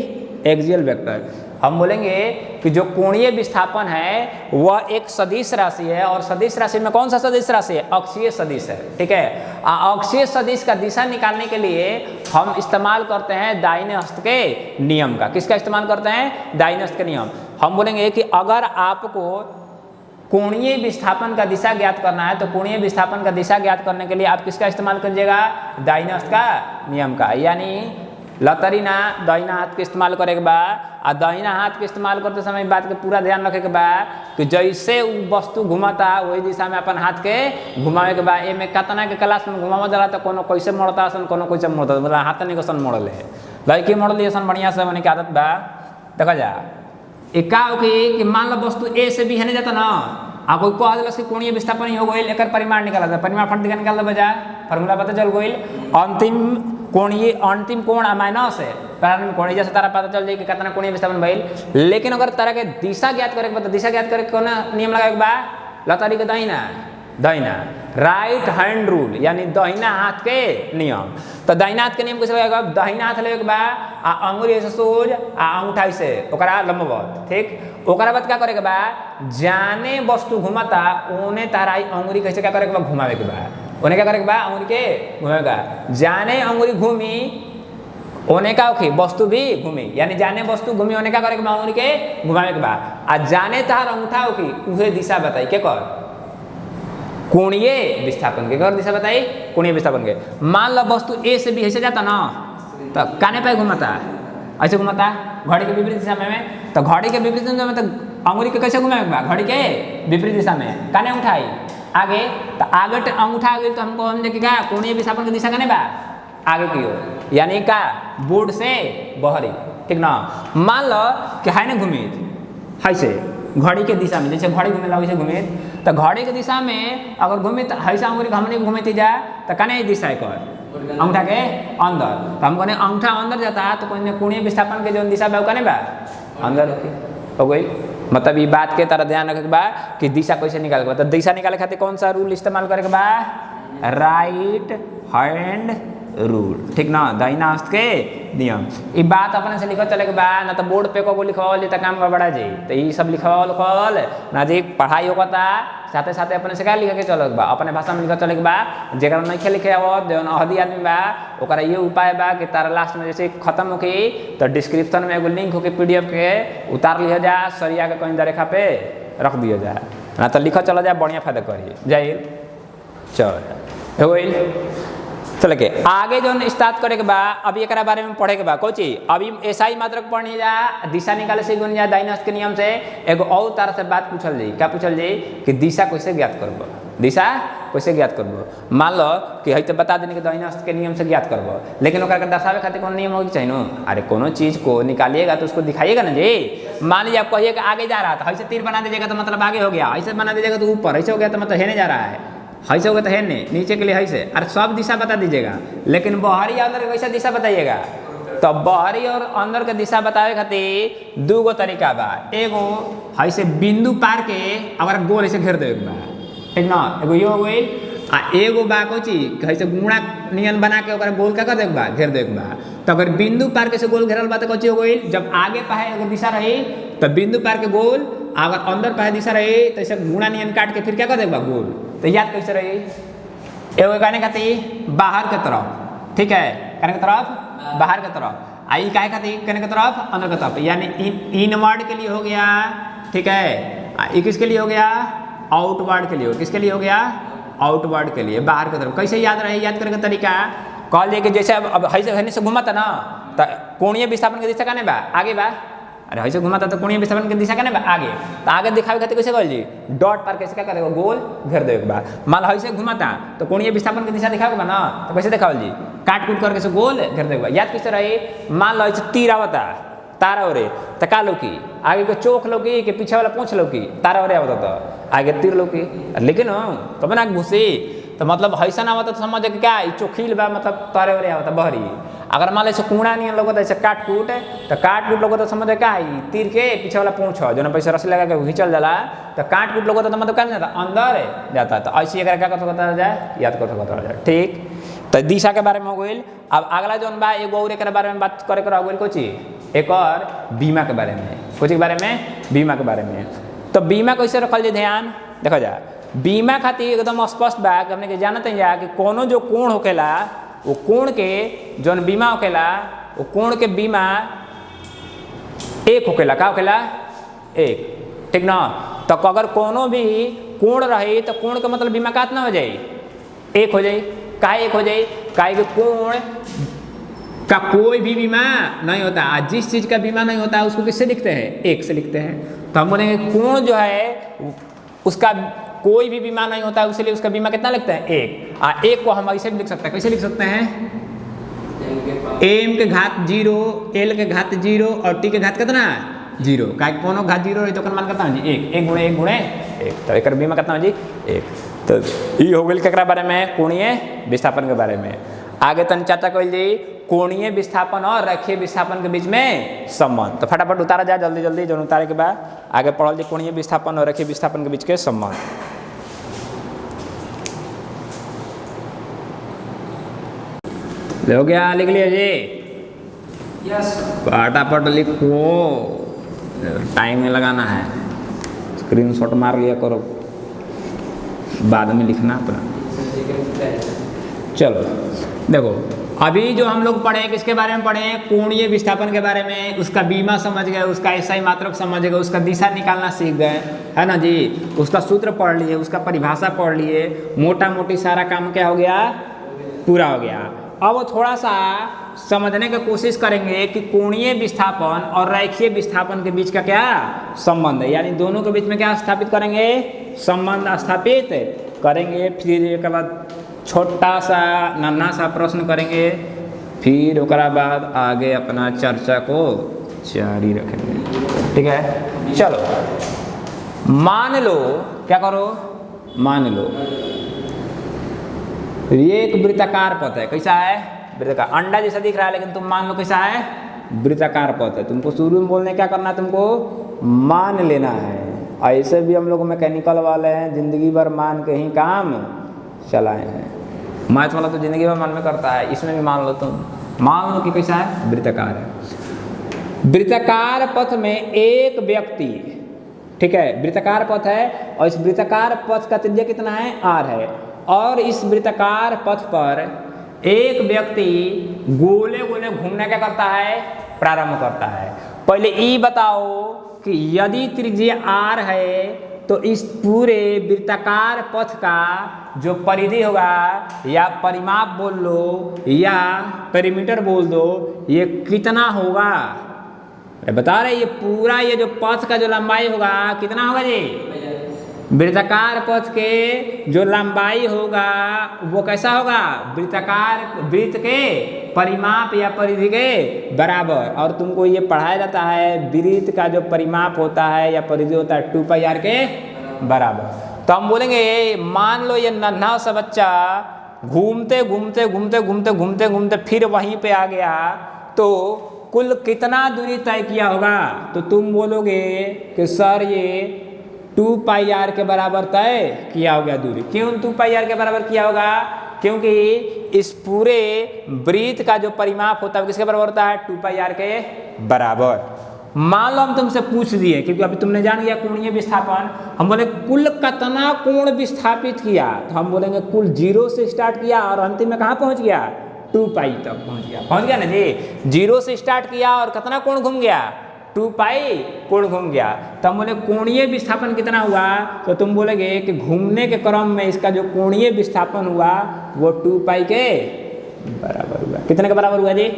एक्सियल वेक्टर। हम बोलेंगे कि जो कोणीय विस्थापन है वह एक सदिश राशि है, और सदिश राशि में कौन सा सदिश राशि है, अक्षीय सदिश है। ठीक है, अक्षीय सदिश का दिशा निकालने के लिए हम इस्तेमाल करते हैं दाहिने हस्त के नियम का। किसका इस्तेमाल करते हैं, दाहिने हस्त के नियम। हम बोलेंगे कि अगर आपको कोणीय विस्थापन का दिशा ज्ञात करना है तो कोणीय विस्थापन का दिशा ज्ञात करने के लिए आप किसका इस्तेमाल कीजिएगा, दाहिने हस्त का नियम का। यानी लतरी ना दाहिना हाथ के इस्तेमाल करे के बा। आ दाहिना हाथ के इस्तेमाल करते समय बात के पूरा ध्यान रखे के बा कि जैसे उ वस्तु घुमाता वही दिशा में अपन हाथ के घुमावे के बा। एमे कतना के क्लास में घुमावल जाला तो कोनो कैसे मोड़ता सन कोनो कैसे मोड़ता, मतलब हाथ नहीं सन मोड़ले लड़की मोड़ली सन बढ़िया से मने के आदत बा। देखा जा एक का कि मान लो वस्तु ए से बी है जाता ना, आ कोई कह दिलस कि कोणीय विस्थापन हो गइल, एकर परिमाण निकाला था, परिमाण फट दिखा निकाल बजा फार्मूला पता चल गइल। अंतिम कोण माइनस है प्रारंभिक कोण, जैसे तारा पता चल जाए कि कितना कोणीय विस्थापन भइल। लेकिन अगर तारा के दिशा ज्ञात करे के बा, दिशा ज्ञात करे के कौन नियम लगावे के बा, लतारी के दाहिना राइट हैंड रूल, यानी दाहिना हाथ के नियम। तो दाहिना हाथ के नियम कैसे लगेगा, दाहिना हाथ लेके बा आ अंगुरी ऐसे सोज आ अंगूठा से ओकरा लंबवत, ठीक। ओकरा बाद क्या करे के बा, जाने वस्तु घुमाता ओने तारा अंगुरी कैसे क्या करे के बा, घुमावे के बा। ओने क्या करे के बा, अंगुरी के घुमावे का, जाने अंगुरी घूमी ओने का ओके वस्तु भी घूमी, यानी जाने वस्तु घूमी ओने क्या करे के बा, अंगुरी के घुमावे के बा। आ जाने तार अंगूठा ओके उहे दिशा बताई के कर कोणीय विस्थापन के, दिशा बताई कोणीय विस्थापन के। मान लो वस्तु ए से बी ऐसे जाता ना, तो काने पे घुमाता, ऐसे घुमाता घड़ी के विपरीत दिशा में। तो घड़ी के विपरीत दिशा में तो अंगुली के कैसे घुमावे बा, घड़ी के विपरीत दिशा में काने उठाई आगे, तो आगे अंगूठा आ गई तो हमको हम देखिए क्या कोणीय विस्थापन की दिशा काने बा आगे की ओर, यानी का बोर्ड से बहरी, ठीक ना। मान लो कि है ना घूमित ऐसे घड़ी के दिशा में, जैसे घड़ी घूमे वैसे घूमे, तो घड़ी के दिशा में अगर घूमे तो ऐसा अंगुरी हमने घूमती जा तो कने दिशा है कर अंगूठा के अंदर, तो हम कहने अंगूठा अंदर जाता तो कोणीय विस्थापन के जो दिशा बा कने बा अंदर हो गई। मतलब ये बात के तरह ध्यान रखे के बा कि दिशा कैसे निकाले के बा। तो दिशा निकाले खातिर कौन सा रूल इस्तेमाल करे के बा, राइट हैंड रूल, ठीक ना, दाहिना हस्त के नियम। ये बात अपने से लिखल चले के बा, ना तो बोर्ड पे को लिखवाल तो काम गड़बड़ा जाई। तो ये सब लिखवाल ना जी पढ़ाई होता साथे साथे अपने से क्या लिखे के चले बा, अपने भाषा में लिखल चले के बा। जरा नहीं लिखे आवत जो अहदी आदमी बा ओकरा ये उपाय बा कि तारा लास्ट में जैसे खत्म होके तो डिस्क्रिप्शन में एगो लिंक होके PDF के उतार लिया जा, सरिया के कहीं रेखा पे रख दिया जाए, ना तो लिखल चला जाए, बढ़िया फायदा करिए जाइए। चल चल के आगे जो स्टार्ट करे के बा, अभी एक बारे में पढ़े के बा कोची। अभी ऐसा ही मात्रक पढ़ने जा, दिशा निकाले से गुण जा दाहिना के नियम से। एगो और तरह से बात पूछल जाई, क्या पूछल जाई कि दिशा कैसे ज्ञात करबो, दिशा कैसे ज्ञात करबो। मान लो कि है तो बता देने के दाहिना के नियम से ज्ञात करबो, लेकिन ओकरा के दर्शावे खातिर कौन नियम होगी चाहिए न। अरे कोनो चीज को निकालिएगा तो उसको दिखाइएगा ना जी। मान लीजिए आप कहिए कि आगे जा रहा था, ऐसे तीर बना दीजिएगा तो मतलब आगे हो गया, ऐसे बना दीजिएगा तो ऊपर, ऐसे हो गया तो मतलब हेने जा रहा है, ऐसे हो गया तो है नहीं नीचे के लिए ऐसे। अरे सब दिशा बता दीजिएगा, लेकिन बाहरी अंदर कैसा दिशा बताइएगा। तो बाहरी और अंदर के दिशा बतावे खातिर दू गो तरीका बा। एगो ऐसे बिंदु पार के अगर गोल ऐसे घेर देवे बा, ठीक ना, एगो ये हो गई। आ एगो बा कोची ऐसे गुणा नियन बना के ओकरा गोल का कर देवे बा, घेर देवे बा। तो अगर बिंदु पार के से गोल घेरल बा तो कोची हो गई, जब आगे पाए अगर दिशा रही तो बिंदु पार के गोल, अगर अंदर पाए दिशा रही तो ऐसे गुणा नियन काट के फिर क्या कर देगा गोल। तो याद कैसे रही, एगो कहने खातिर बाहर के तरफ, ठीक है, कहने की तरफ बाहर के तरफ, आई काय खातिर कहने की तरफ अंदर की तरफ, यानी इनवर्ड के लिए हो गया, ठीक है। ये किसके लिए हो गया, आउटवर्ड के लिए, किसके लिए हो गया, आउटवर्ड के लिए, बाहर की तरफ। कैसे याद रहे, याद करने का तरीका कह दिए कि जैसे अब ऐसे से घुमाता ना तो कोणीय विस्थापन की दिशा कहने बा आगे बा, अरे ऐसे घुमाता तो कोणीय विस्थापन की दिशा कहने बा आगे। तो आगे दिखावे खातिर कैसे कर जी, डॉट पर कैसे क्या करेगा, गोल घेर देगा बा। मान लो ऐसे घुमाता तो कोणीय विस्थापन की दिशा दिखावे बा ना, तो कैसे दिखावल जी, काट कूट करके से गोल घेर देगा। याद कैसे रही, मान लो ऐसे तीर आवता तारा ओरे तो का लौकी, आगे को चोख लौकी कि पीछे वाला पूछ लौकी, तारा ओरे आवता तो आगे तीर लौकी, लेकिन तो बना घुसी तो मतलब ऐसा ना आवता तो समझ के क्या चोखील बा, मतलब तारे ओरे आवता बहरी। अगर मान लो कूड़ा नहीं लोग ऐसे काट कूट लोग तो समझ क्या तीर के पीछे वाला पूछ जो ना पैसा रस्सी लगा के खींचल जाला, तो काट कूट लोग तो मतलब क्या जाता अंदर जाता। तो ऐसे अगर क्या कर सकता जाए, याद कर सकता जाए, ठीक। तो दिशा के बारे में हो गई। अब अगला जो बा एगो और एक बारे में बात करे हो गई कोची, एक और बीमा के बारे में, कोची के बारे में, बीमा के बारे में। तो बीमा कैसे रखल जाए, ध्यान देखा जाए। बीमा खातिर एकदम स्पष्ट बा कि हमने जानते हैं जा कि कोनो जो कोण होकेला वो कोण के जौन बीमा होकेला वो कोण के बीमा एक होकेला, का होकेला एक, ठीक ना। तो अगर कोनो भी कोण रही तो कोण के मतलब बीमा कितना हो जाए, एक हो जाए। काहे एक हो जाए, काहे के कोण का कोई भी बीमा नहीं होता। जिस चीज़ का बीमा नहीं होता उसको किससे लिखते हैं? एक से लिखते हैं। तो हम बोलेंगे कोण जो है उसका कोई भी बीमा नहीं होता, इसलिए उसका बीमा कितना लिखते हैं? एक। एक को हम ऐसे भी लिख सकते हैं, कैसे लिख सकते हैं? m के घात 0, l के घात 0 और t के घात कितना? 0। का कोनो घात 0 रही तो मान कितना जी? 1। 1 गुणे 1 गुणे 1, तो एक बीमा कितना जी? 1। तो ये हो गई केकरा बारे में? कोणीय विस्थापन के बारे में। आगे तन चर्चा कर ली कोणीय विस्थापन और रेखीय विस्थापन के बीच में संबंध। तो फटाफट उतारा जाए जल्दी जल्दी, जो उतारे के बाद आगे पढ़ल जी कोणीय विस्थापन और रेखीय विस्थापन के बीच के संबंध। हो गया? लिख लिया जी? यस। फटाफट लिखो, टाइम में लगाना है। स्क्रीनशॉट मार लिया करो, बाद में लिखना अपना। चलो देखो, अभी जो हम लोग पढ़े किसके बारे में पढ़े? कोणीय विस्थापन के बारे में। उसका बीमा समझ गए, उसका एसआई मात्रक समझ गए, उसका दिशा निकालना सीख गए, है ना जी। उसका सूत्र पढ़ लिए, उसका परिभाषा पढ़ लिए, मोटा मोटी सारा काम क्या हो गया? पूरा हो गया। अब थोड़ा सा समझने की कोशिश करेंगे कि कोणीय विस्थापन और रेखीय विस्थापन के बीच का क्या संबंध है, यानी दोनों के बीच में क्या स्थापित करेंगे? संबंध स्थापित करेंगे। फिर एक बाद छोटा सा नन्हा सा प्रश्न करेंगे, फिर उसके बाद आगे अपना चर्चा को जारी रखेंगे। ठीक है, चलो मान लो, क्या करो? मान लो ये एक वृत्ताकार पथ है। कैसा है? वृत्ताकार। अंडा जैसा दिख रहा है, लेकिन तुम मान लो कैसा है? वृत्ताकार पथ है। तुमको शुरू में बोलने क्या करना है? तुमको मान लेना है। ऐसे भी हम लोग मैकेनिकल वाले हैं, जिंदगी भर मान के ही काम चलाए हैं। मैथ वाला तो जिंदगी भर मान में करता है, इसमें भी मान लो। तुम मान लो कि कैसा है? वृत्ताकार है। वृत्ताकार पथ में एक व्यक्ति, ठीक है, वृत्ताकार पथ है और इस वृत्ताकार पथ का त्रिज्या कितना है? r है। और इस वृत्ताकार पथ पर एक व्यक्ति गोले गोले घूमने क्या करता है? प्रारंभ करता है। पहले ये बताओ कि यदि त्रिज्या r है तो इस पूरे वृत्ताकार पथ का जो परिधि होगा, या परिमाप बोल लो या पेरीमीटर बोल दो, ये कितना होगा? बता रहे, ये पूरा ये जो पथ का जो लंबाई होगा कितना होगा जी? वृत्ताकार पथ के जो लंबाई होगा वो कैसा होगा? वृत्ताकार वृत्त के परिमाप या परिधि के बराबर। और तुमको ये पढ़ाया जाता है वृत्त का जो परिमाप होता है या परिधि होता है 2πr के बराबर। तो हम बोलेंगे मान लो ये नन्हा सा बच्चा घूमते घूमते घूमते घूमते घूमते घूमते फिर वहीं पे आ गया, तो कुल कितना दूरी तय किया होगा? तो तुम बोलोगे कि सर ये 2πr के बराबर तय किया होगा दूरी। क्यों 2πr के बराबर किया होगा? क्योंकि इस पूरे वृत्त का जो परिमाप होता है किसके बराबर होता है? 2πr के बराबर। मान लो हम तुमसे पूछ दिए, क्योंकि अभी तुमने जान गया कोणीय विस्थापन, हम बोले कुल कितना कोण विस्थापित किया, तो हम बोलेंगे कुल 0 से स्टार्ट किया और अंतिम में कहाँ पहुँच गया? 2π तक पहुँच गया ना जी। 0 से स्टार्ट किया और कितना कोण घूम गया? 2π कोण घूम गया। तो हम बोले कोणीय विस्थापन कितना हुआ? तो तुम बोलेगे कि घूमने के क्रम में इसका जो कोणीय विस्थापन हुआ वो 2π के बराबर हुआ। कितने के बराबर हुआ जी?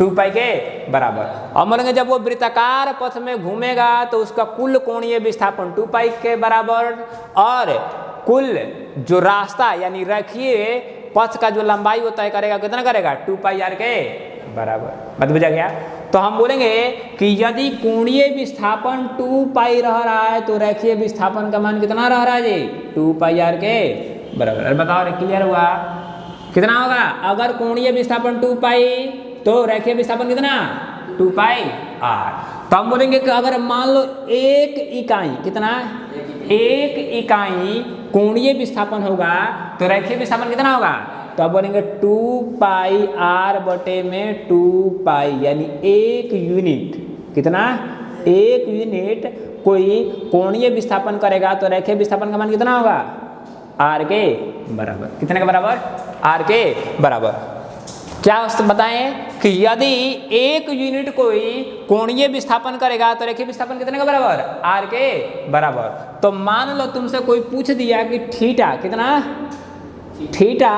2π के बराबर। और बोलेंगे जब वो वृत्ताकार पथ में घूमेगा तो उसका कुल कोणीय विस्थापन 2π के बराबर, और कुल जो रास्ता यानी रेखीय पथ का जो लंबाई वो तय करेगा कितना करेगा? 2πr के बराबर। बात बुझा गया? तो हम बोलेंगे कि यदि कोणीय विस्थापन 2π रह रहा है तो रेखीय विस्थापन का मान कितना रह रहा है जी? 2πr के बराबर। अरे बताओ रे, क्लियर हुआ? कितना होगा? अगर कोणीय विस्थापन 2π तो रेखीय विस्थापन कितना? 2πr। तो हम बोलेंगे कि अगर मान लो एक इकाई, कितना? एक इकाई कोणीय विस्थापन होगा तो रेखीय विस्थापन कितना होगा? तो आप बोलेंगे 2πr बटे में 2π, यानी एक यूनिट। कितना? एक यूनिट कोई कोणीय विस्थापन करेगा तो रेखीय विस्थापन का मान कितना होगा? r के बराबर। कितने के बराबर? r के बराबर। क्या बताएं कि यदि एक यूनिट कोई कोणीय विस्थापन करेगा तो रेखीय विस्थापन कितने के बराबर? r के बराबर। तो मान लो तुमसे कोई पूछ दिया कि थीटा कितना? थीटा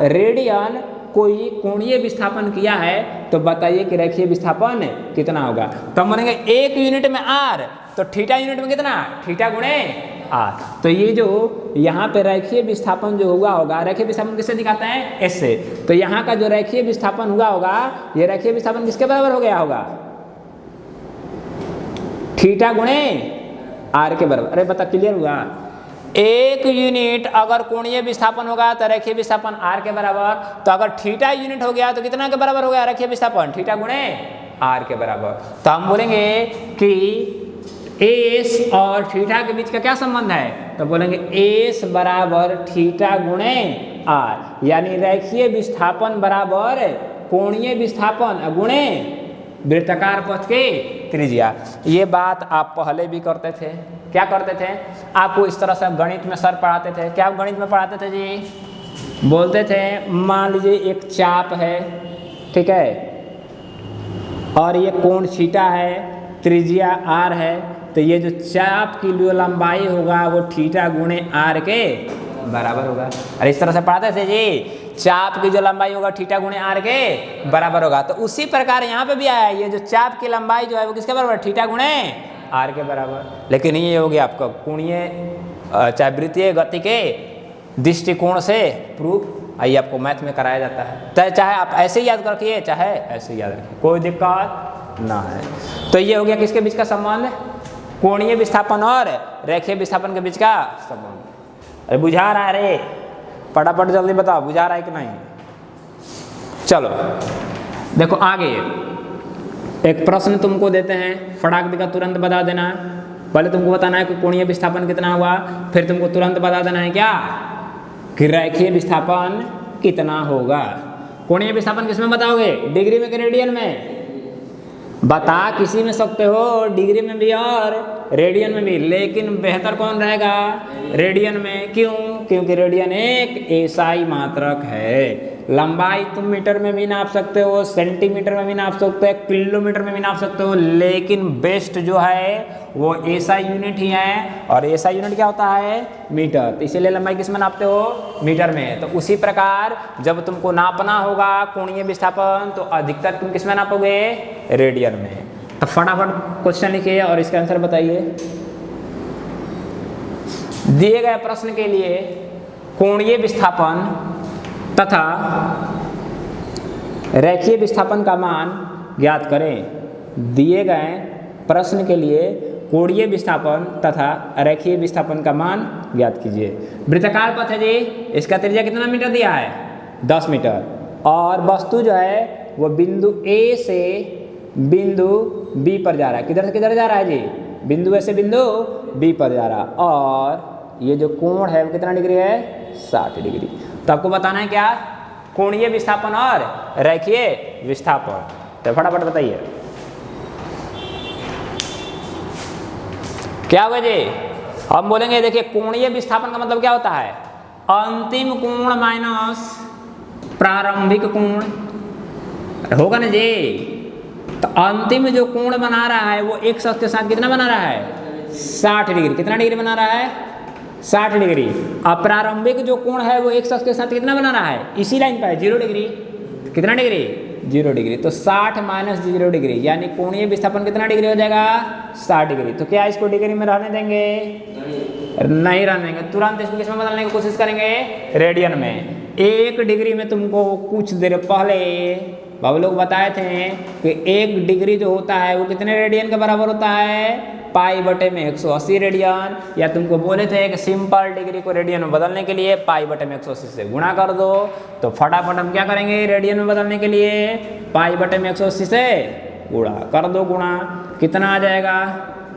रेडियन कोई कोणीय विस्थापन किया है तो बताइए कि रेखीय विस्थापन कितना होगा। तो हम बोलेंगे 1 यूनिट में आर, तो थीटा यूनिट में कितना, थीटा गुणे आर। तो ये जो यहाँ पे रेखीय विस्थापन जो हुआ होगा, रेखीय विस्थापन किससे दिखाते हैं, एस से। तो यहाँ का जो रेखीय विस्थापन हुआ होगा, ये रेखीय विस्थापन किसके बराबर हो गया होगा, थीटा गुणे आर के बराबर। अरे बता, क्लियर हुआ। 1 यूनिट अगर कोणीय विस्थापन होगा तो रेखीय विस्थापन आर के बराबर। तो अगर थीटा यूनिट हो गया तो कितना के बराबर हो गया रेखीय विस्थापन, थीटा गुणे आर के बराबर। तो हम बोलेंगे कि एस और थीटा के बीच का क्या संबंध है, तो बोलेंगे एस बराबर थीटा गुणे आर, यानी रेखीय विस्थापन बराबर कोणीय विस्थापन गुणे वृत्ताकार पथ के त्रिज्या। ये बात आप पहले भी करते थे। क्या करते थे, आपको इस तरह से गणित में सर पढ़ाते थे। क्या गणित में पढ़ाते थे जी, बोलते थे मान लीजिए एक चाप है, ठीक है, और ये कोण थीटा है, त्रिज्या आर है, तो ये जो चाप की जो लंबाई होगा वो थीटा गुणे आर के बराबर होगा। और इस तरह से पढ़ाते थे जी, चाप की जो लंबाई होगा थीटा गुणे आर के बराबर होगा। तो उसी प्रकार यहाँ पे भी आया, ये जो चाप की लंबाई जो है वो किसके बराबर, थीटा गुणे आर के बराबर। लेकिन ये हो गया आपका कोणीय चाहे वृत्तीय गति के दृष्टिकोण से प्रूफ, आइए आपको मैथ में कराया जाता है। तो चाहे आप ऐसे याद रखिए चाहे ऐसे याद रखिए, कोई दिक्कत ना है। तो ये हो गया किसके बीच का संबंध, कोणीय विस्थापन और रेखीय विस्थापन के बीच का संबंध। अरे बुझा रहा है रे, फटाफट जल्दी बताओ बुझा रहा है कि नहीं। चलो देखो आगे एक प्रश्न तुमको देते हैं, फटाक देकर तुरंत बता देना। पहले तुमको बताना है कि कोणीय विस्थापन कितना हुआ, फिर तुमको तुरंत बता देना है क्या, कि रेखीय विस्थापन कितना होगा। कोणीय विस्थापन किसमें बताओगे, डिग्री में कि रेडियन में, बता किसी में सकते हो, डिग्री में भी और रेडियन में भी, लेकिन बेहतर कौन रहेगा, रेडियन में। क्यों, क्योंकि रेडियन एक एसआई मात्रक है। लंबाई तुम मीटर में भी नाप सकते हो, सेंटीमीटर में भी नाप सकते हो, किलोमीटर में भी नाप सकते हो, लेकिन बेस्ट जो है वो एसआई यूनिट ही है। और एसआई यूनिट क्या होता है, मीटर। तो इसीलिए लंबाई किस में नापते हो, मीटर में। तो उसी प्रकार जब तुमको नापना होगा कोणीय विस्थापन तो अधिकतर तुम किस में नापोगे, रेडियन में। तो फटाफट क्वेश्चन लिखिए और इसका आंसर बताइए। दिए गए प्रश्न के लिए कोणीय विस्थापन तथा रेखीय विस्थापन का मान ज्ञात करें। दिए गए प्रश्न के लिए कोणीय विस्थापन तथा रेखीय विस्थापन का मान ज्ञात कीजिए। वृत्ताकार पथ है जी, इसका त्रिज्या कितना मीटर दिया है, 10 मीटर। और वस्तु जो है वो बिंदु ए से बिंदु बी पर जा रहा है। किधर से किधर जा रहा है जी, बिंदु ए से बिंदु बी पर जा रहा है। और ये जो कोण है वो कितना डिग्री है, 60 डिग्री। तो आपको बताना है क्या, कोणीय विस्थापन और रेखीय विस्थापन। तो फटाफट बताइए क्या होगा जी। हम बोलेंगे देखिए कोणीय विस्थापन का मतलब क्या होता है, अंतिम कोण माइनस प्रारंभिक कोण होगा ना जी। तो अंतिम जो कोण बना रहा है वो एक अक्ष के साथ कितना बना रहा है, 60 डिग्री। कितना डिग्री बना रहा है, 60 डिग्री। अब प्रारंभिक जो कोण है वो एक अक्ष के साथ कितना बना रहा है, इसी लाइन पर है, 0 डिग्री। कितना डिग्री, 0 डिग्री। तो 60 माइनस 0 डिग्री, यानी कोणीय विस्थापन कितना डिग्री हो जाएगा, 60 डिग्री। तो क्या इसको डिग्री में रहने देंगे, नहीं रहने देंगे। तुरंत इसको किसमें बदलने की कोशिश करेंगे, रेडियन में। 1 डिग्री में तुमको कुछ देर पहले बाबू लोग बताए थे कि 1 डिग्री जो होता है वो कितने रेडियन के बराबर होता है, पाई बटे में 180 रेडियन। या तुमको बोले थे कि सिंपल डिग्री को रेडियन में बदलने के लिए पाई बटे में 180 से गुणा कर दो। तो फटाफट हम क्या करेंगे, रेडियन में बदलने के लिए पाई बटे में 180 से गुणा कर दो। गुणा कितना आ जाएगा,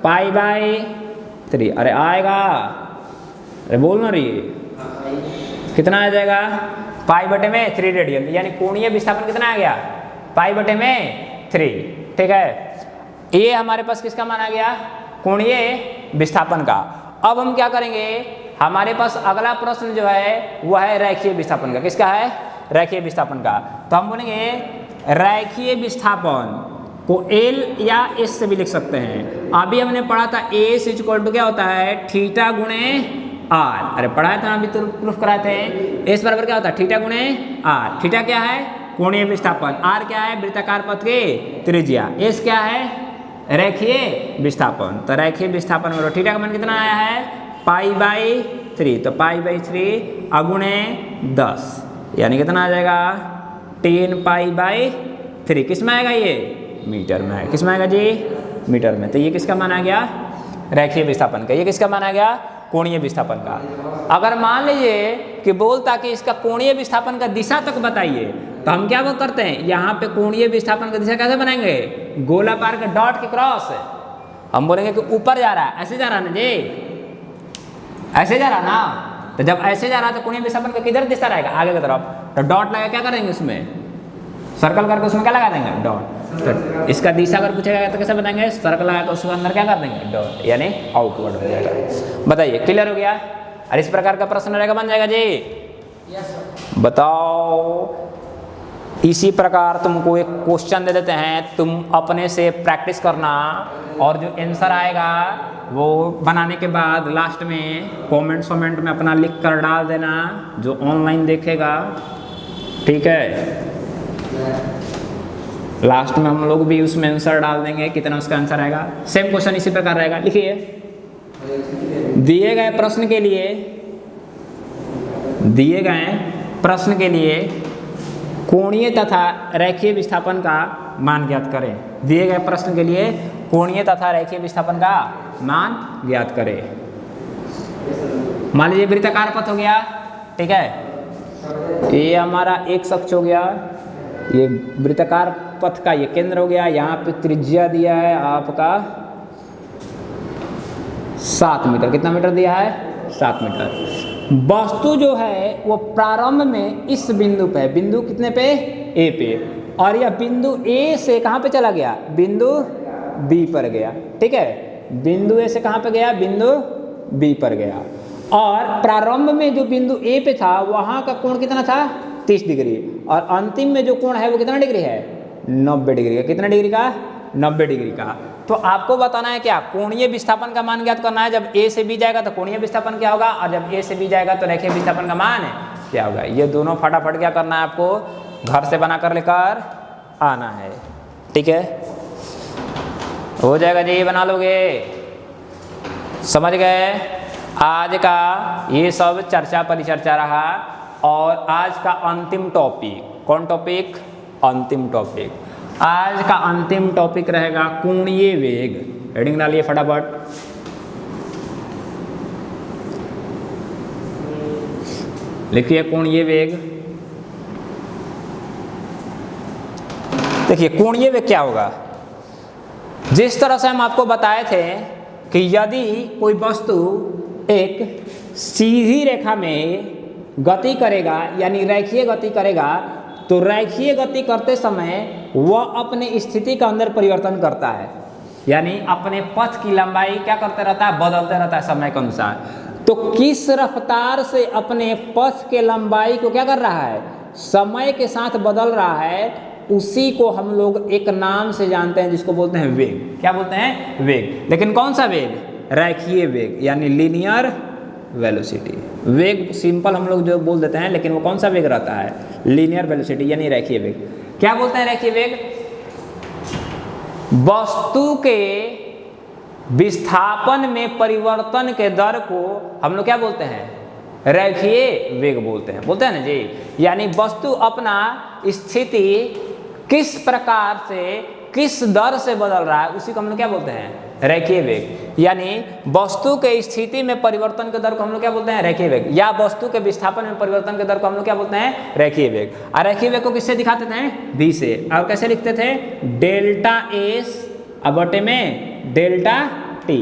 पाई बाई 3। अरे आएगा, अरे बोल ना रही, कितना आ जाएगा, पाई बटे में 3 रेडियन। यानी कोणीय विस्थापन कितना आ गया, पाई बटे में 3। ठीक है, ये हमारे पास किसका मान आ गया, कोणीय विस्थापन का। अब हम क्या करेंगे, हमारे पास अगला प्रश्न जो है वह है रेखीय विस्थापन का। किसका है, रेखीय विस्थापन का। तो हम बोलेंगे रेखीय विस्थापन को L या S से भी लिख सकते हैं। अभी हमने पढ़ा था एस इक्वल टू क्या होता है, थीटा गुणे आर। अरे पढ़ाया था अभी तो प्रूफ कराए थे। एस बराबर क्या होता है थीटा गुणे आर। थीटा क्या है कोणीय विस्थापन, आर क्या है वृत्ताकार पथ की त्रिज्या, एस क्या है रेखीय विस्थापन। तो रेखीय विस्थापन में थीटा का मान कितना आया है π/3, तो π/3 अगुणे 10 यानी कितना आ जाएगा 10π/3। किस में आएगा ये मीटर में आएगा। किस में आएगा जी मीटर में। तो ये किसका मान आ गया रेखीय विस्थापन का। ये किसका मान आ गया कोणीय विस्थापन का। अगर मान लीजिए कि बोलता कि इसका कोणीय विस्थापन का दिशा तक बताइए तो हम क्या वो करते हैं यहाँ पे कोणीय विस्थापन का दिशा कैसे बनाएंगे गोलाकार के डॉट के क्रॉस। हम बोलेंगे कि ऊपर जा रहा है, ऐसे जा रहा है ना जी, ऐसे जा रहा ना। तो जब ऐसे जा रहा है तो कोणीय विस्थापन का किधर दिशा रहेगा आगे की तरफ। तो डॉट लगा क्या करेंगे उसमें सर्कल करके उसमें क्या लगा देंगे डॉट। तो इसका दिशा अगर पूछेगा तो कैसे बनाएंगे सर्कल लगा के उसके अंदर क्या कर देंगे डॉट यानी आउटवर्ड हो जाएगा। बताइए क्लियर हो गया। और इस प्रकार का प्रश्न रहेगा बन जाएगा जी। Yes sir. बताओ इसी प्रकार तुमको एक क्वेश्चन दे देते हैं, तुम अपने से प्रैक्टिस करना और जो आंसर आएगा वो बनाने के बाद लास्ट में कमेंट में अपना लिख कर डाल देना जो ऑनलाइन देखेगा, ठीक है। लास्ट में हम लोग भी उसमें आंसर डाल देंगे कितना उसका आंसर आएगा। सेम क्वेश्चन इसी प्रकार रहेगा। लिखिए दिए गए प्रश्न के लिए कोणीय तथा रेखीय विस्थापन का मान ज्ञात करें। दिए गए प्रश्न के लिए कोणीय तथा रेखीय विस्थापन का मान ज्ञात करें। मान लीजिए वृत्ताकार पथ हो गया, ठीक है, ये हमारा एक अक्ष हो गया, ये वृत्ताकार पथ का ये केंद्र हो गया। यहाँ पे त्रिज्या दिया है आपका 7 मीटर। कितना मीटर दिया है 7 मीटर। वस्तु जो है वो प्रारंभ में इस बिंदु पे, बिंदु कितने पे ए पे, और यह बिंदु ए से कहाँ पे चला गया बिंदु बी पर गया, ठीक है। बिंदु ए से कहाँ पे गया बिंदु बी पर गया। और प्रारंभ में जो बिंदु ए पे था वहाँ का कोण कितना था 30 डिग्री, और अंतिम में जो कोण है वो कितना डिग्री है 90 डिग्री का। कितना डिग्री का 90 डिग्री का। तो आपको बताना है क्या कोणीय विस्थापन का मान ज्ञात करना है। जब ए से बी जाएगा तो कोणीय विस्थापन क्या होगा, और जब ए से बी जाएगा तो रेखीय विस्थापन का मान क्या होगा। ये दोनों फटाफट क्या करना है आपको घर से बना कर लेकर आना है, ठीक है। हो जाएगा जी, बना लोगे, समझ गए। आज का ये सब चर्चा परिचर्चा रहा और आज का अंतिम टॉपिक, कौन टॉपिक, अंतिम टॉपिक, आज का अंतिम टॉपिक रहेगा कोणीय वेग। हेडिंग डालिए फटाफट। लिखिए कोणीय वेग। देखिए कोणीय वेग क्या होगा। जिस तरह से हम आपको बताए थे कि यदि कोई वस्तु एक सीधी रेखा में गति करेगा यानी रेखीय गति करेगा तो रेखीय गति करते समय वह अपने स्थिति का अंदर परिवर्तन करता है, यानी अपने पथ की लंबाई क्या करते रहता है बदलते रहता है समय के अनुसार। तो किस रफ्तार से अपने पथ के लंबाई को क्या कर रहा है समय के साथ बदल रहा है, उसी को हम लोग एक नाम से जानते हैं जिसको बोलते हैं वेग। क्या बोलते हैं वेग। लेकिन कौन सा वेग, रेखीय वेग यानी लीनियर वेलोसिटी। वेग सिंपल हम लोग जो बोल देते हैं, लेकिन वो कौन सा वेग रहता है लीनियर वेलोसिटी यानी रेखीय वेग। क्या बोलते हैं रेखीय वेग, वस्तु के विस्थापन में परिवर्तन के दर को हम लोग क्या बोलते हैं रेखीय वेग बोलते हैं ना जी। यानी वस्तु अपना स्थिति किस प्रकार से किस दर से बदल रहा है उसी को हम लोग क्या बोलते हैं रेखीय वेग। यानी वस्तु के स्थिति में परिवर्तन के दर को हम लोग क्या बोलते हैं रेखीय वेग, या वस्तु के विस्थापन में परिवर्तन के दर को हम लोग क्या बोलते हैं रेखीय वेग। और रेखीय वेग को किससे दिखाते थे v से, और कैसे लिखते थे डेल्टा एस बटे में डेल्टा टी।